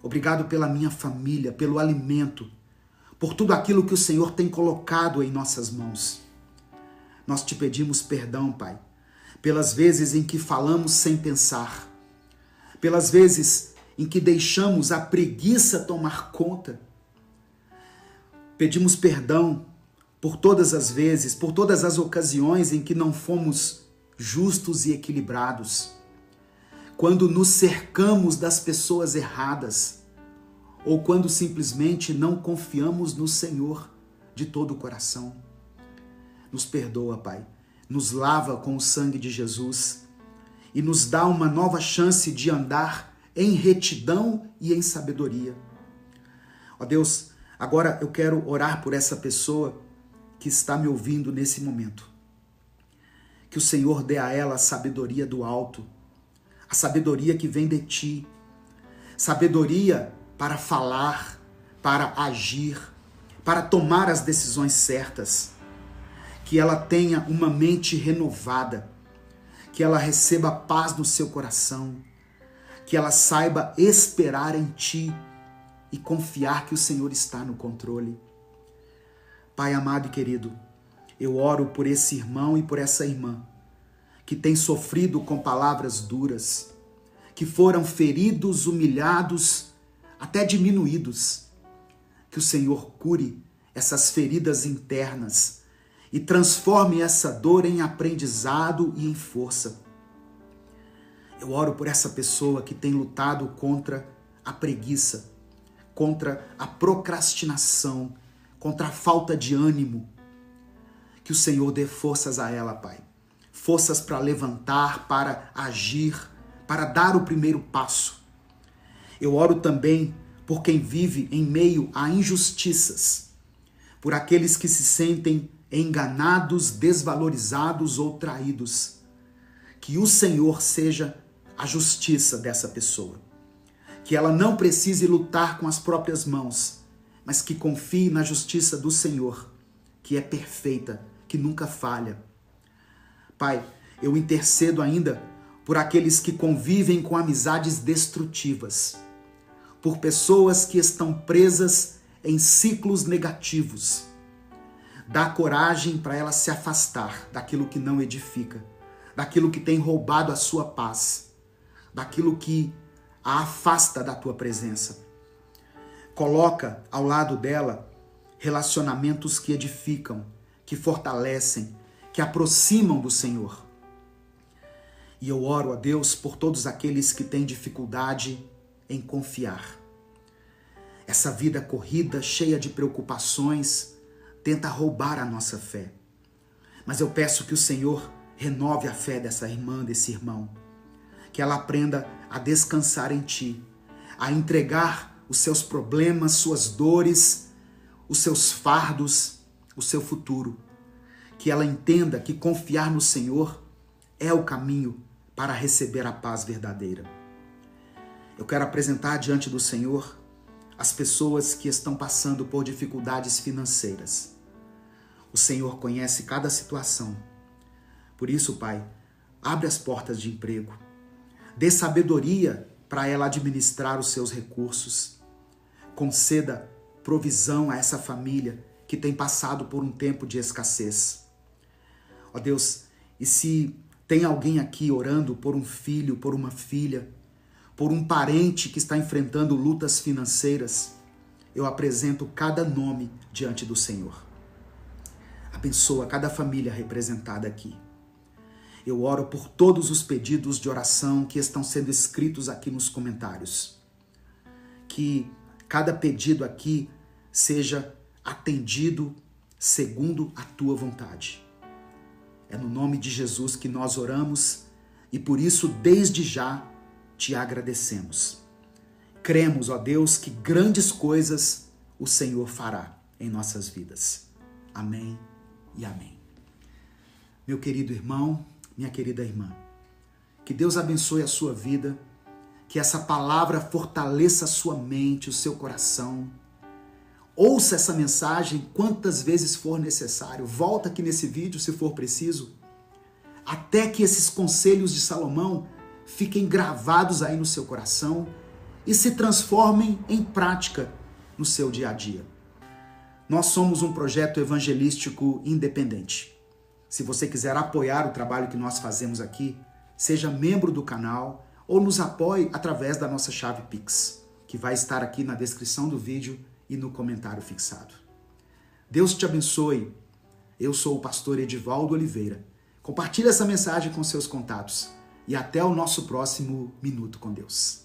obrigado pela minha família, pelo alimento, por tudo aquilo que o Senhor tem colocado em nossas mãos. Nós te pedimos perdão, Pai, pelas vezes em que falamos sem pensar, pelas vezes em que deixamos a preguiça tomar conta. Pedimos perdão por todas as vezes, por todas as ocasiões em que não fomos justos e equilibrados, quando nos cercamos das pessoas erradas, ou quando simplesmente não confiamos no Senhor de todo o coração. Nos perdoa, Pai, nos lava com o sangue de Jesus e nos dá uma nova chance de andar em retidão e em sabedoria. Ó Deus, agora eu quero orar por essa pessoa que está me ouvindo nesse momento. Que o Senhor dê a ela a sabedoria do alto, a sabedoria que vem de ti, sabedoria para falar, para agir, para tomar as decisões certas. Que ela tenha uma mente renovada, que ela receba paz no seu coração, que ela saiba esperar em ti e confiar que o Senhor está no controle. Pai amado e querido, eu oro por esse irmão e por essa irmã que tem sofrido com palavras duras, que foram feridos, humilhados, até diminuídos. Que o Senhor cure essas feridas internas e transforme essa dor em aprendizado e em força. Eu oro por essa pessoa que tem lutado contra a preguiça, contra a procrastinação, contra a falta de ânimo. Que o Senhor dê forças a ela, Pai. Forças para levantar, para agir, para dar o primeiro passo. Eu oro também por quem vive em meio a injustiças, por aqueles que se sentem enganados, desvalorizados ou traídos. Que o Senhor seja a justiça dessa pessoa. Que ela não precise lutar com as próprias mãos, mas que confie na justiça do Senhor, que é perfeita, que nunca falha. Pai, eu intercedo ainda por aqueles que convivem com amizades destrutivas, por pessoas que estão presas em ciclos negativos. Dá coragem para ela se afastar daquilo que não edifica, daquilo que tem roubado a sua paz, daquilo que a afasta da tua presença. Coloca ao lado dela relacionamentos que edificam, que fortalecem, que aproximam do Senhor. E eu oro a Deus por todos aqueles que têm dificuldade em confiar. Essa vida corrida, cheia de preocupações, tenta roubar a nossa fé. Mas eu peço que o Senhor renove a fé dessa irmã, desse irmão. Que ela aprenda a descansar em Ti, a entregar os seus problemas, suas dores, os seus fardos, o seu futuro. Que ela entenda que confiar no Senhor é o caminho para receber a paz verdadeira. Eu quero apresentar diante do Senhor as pessoas que estão passando por dificuldades financeiras. O Senhor conhece cada situação. Por isso, Pai, abre as portas de emprego. Dê sabedoria para ela administrar os seus recursos. Conceda provisão a essa família que tem passado por um tempo de escassez. Ó Deus, e se tem alguém aqui orando por um filho, por uma filha, por um parente que está enfrentando lutas financeiras, eu apresento cada nome diante do Senhor. Abençoa cada família representada aqui. Eu oro por todos os pedidos de oração que estão sendo escritos aqui nos comentários. Que cada pedido aqui seja atendido segundo a tua vontade. É no nome de Jesus que nós oramos e por isso, desde já, te agradecemos. Cremos, ó Deus, que grandes coisas o Senhor fará em nossas vidas. Amém e amém. Meu querido irmão, minha querida irmã, que Deus abençoe a sua vida, que essa palavra fortaleça a sua mente, o seu coração. Ouça essa mensagem quantas vezes for necessário. Volta aqui nesse vídeo se for preciso, até que esses conselhos de Salomão fiquem gravados aí no seu coração e se transformem em prática no seu dia a dia. Nós somos um projeto evangelístico independente. Se você quiser apoiar o trabalho que nós fazemos aqui, seja membro do canal ou nos apoie através da nossa chave Pix, que vai estar aqui na descrição do vídeo e no comentário fixado. Deus te abençoe. Eu sou o pastor Edivaldo Oliveira. Compartilhe essa mensagem com seus contatos e até o nosso próximo Minuto com Deus.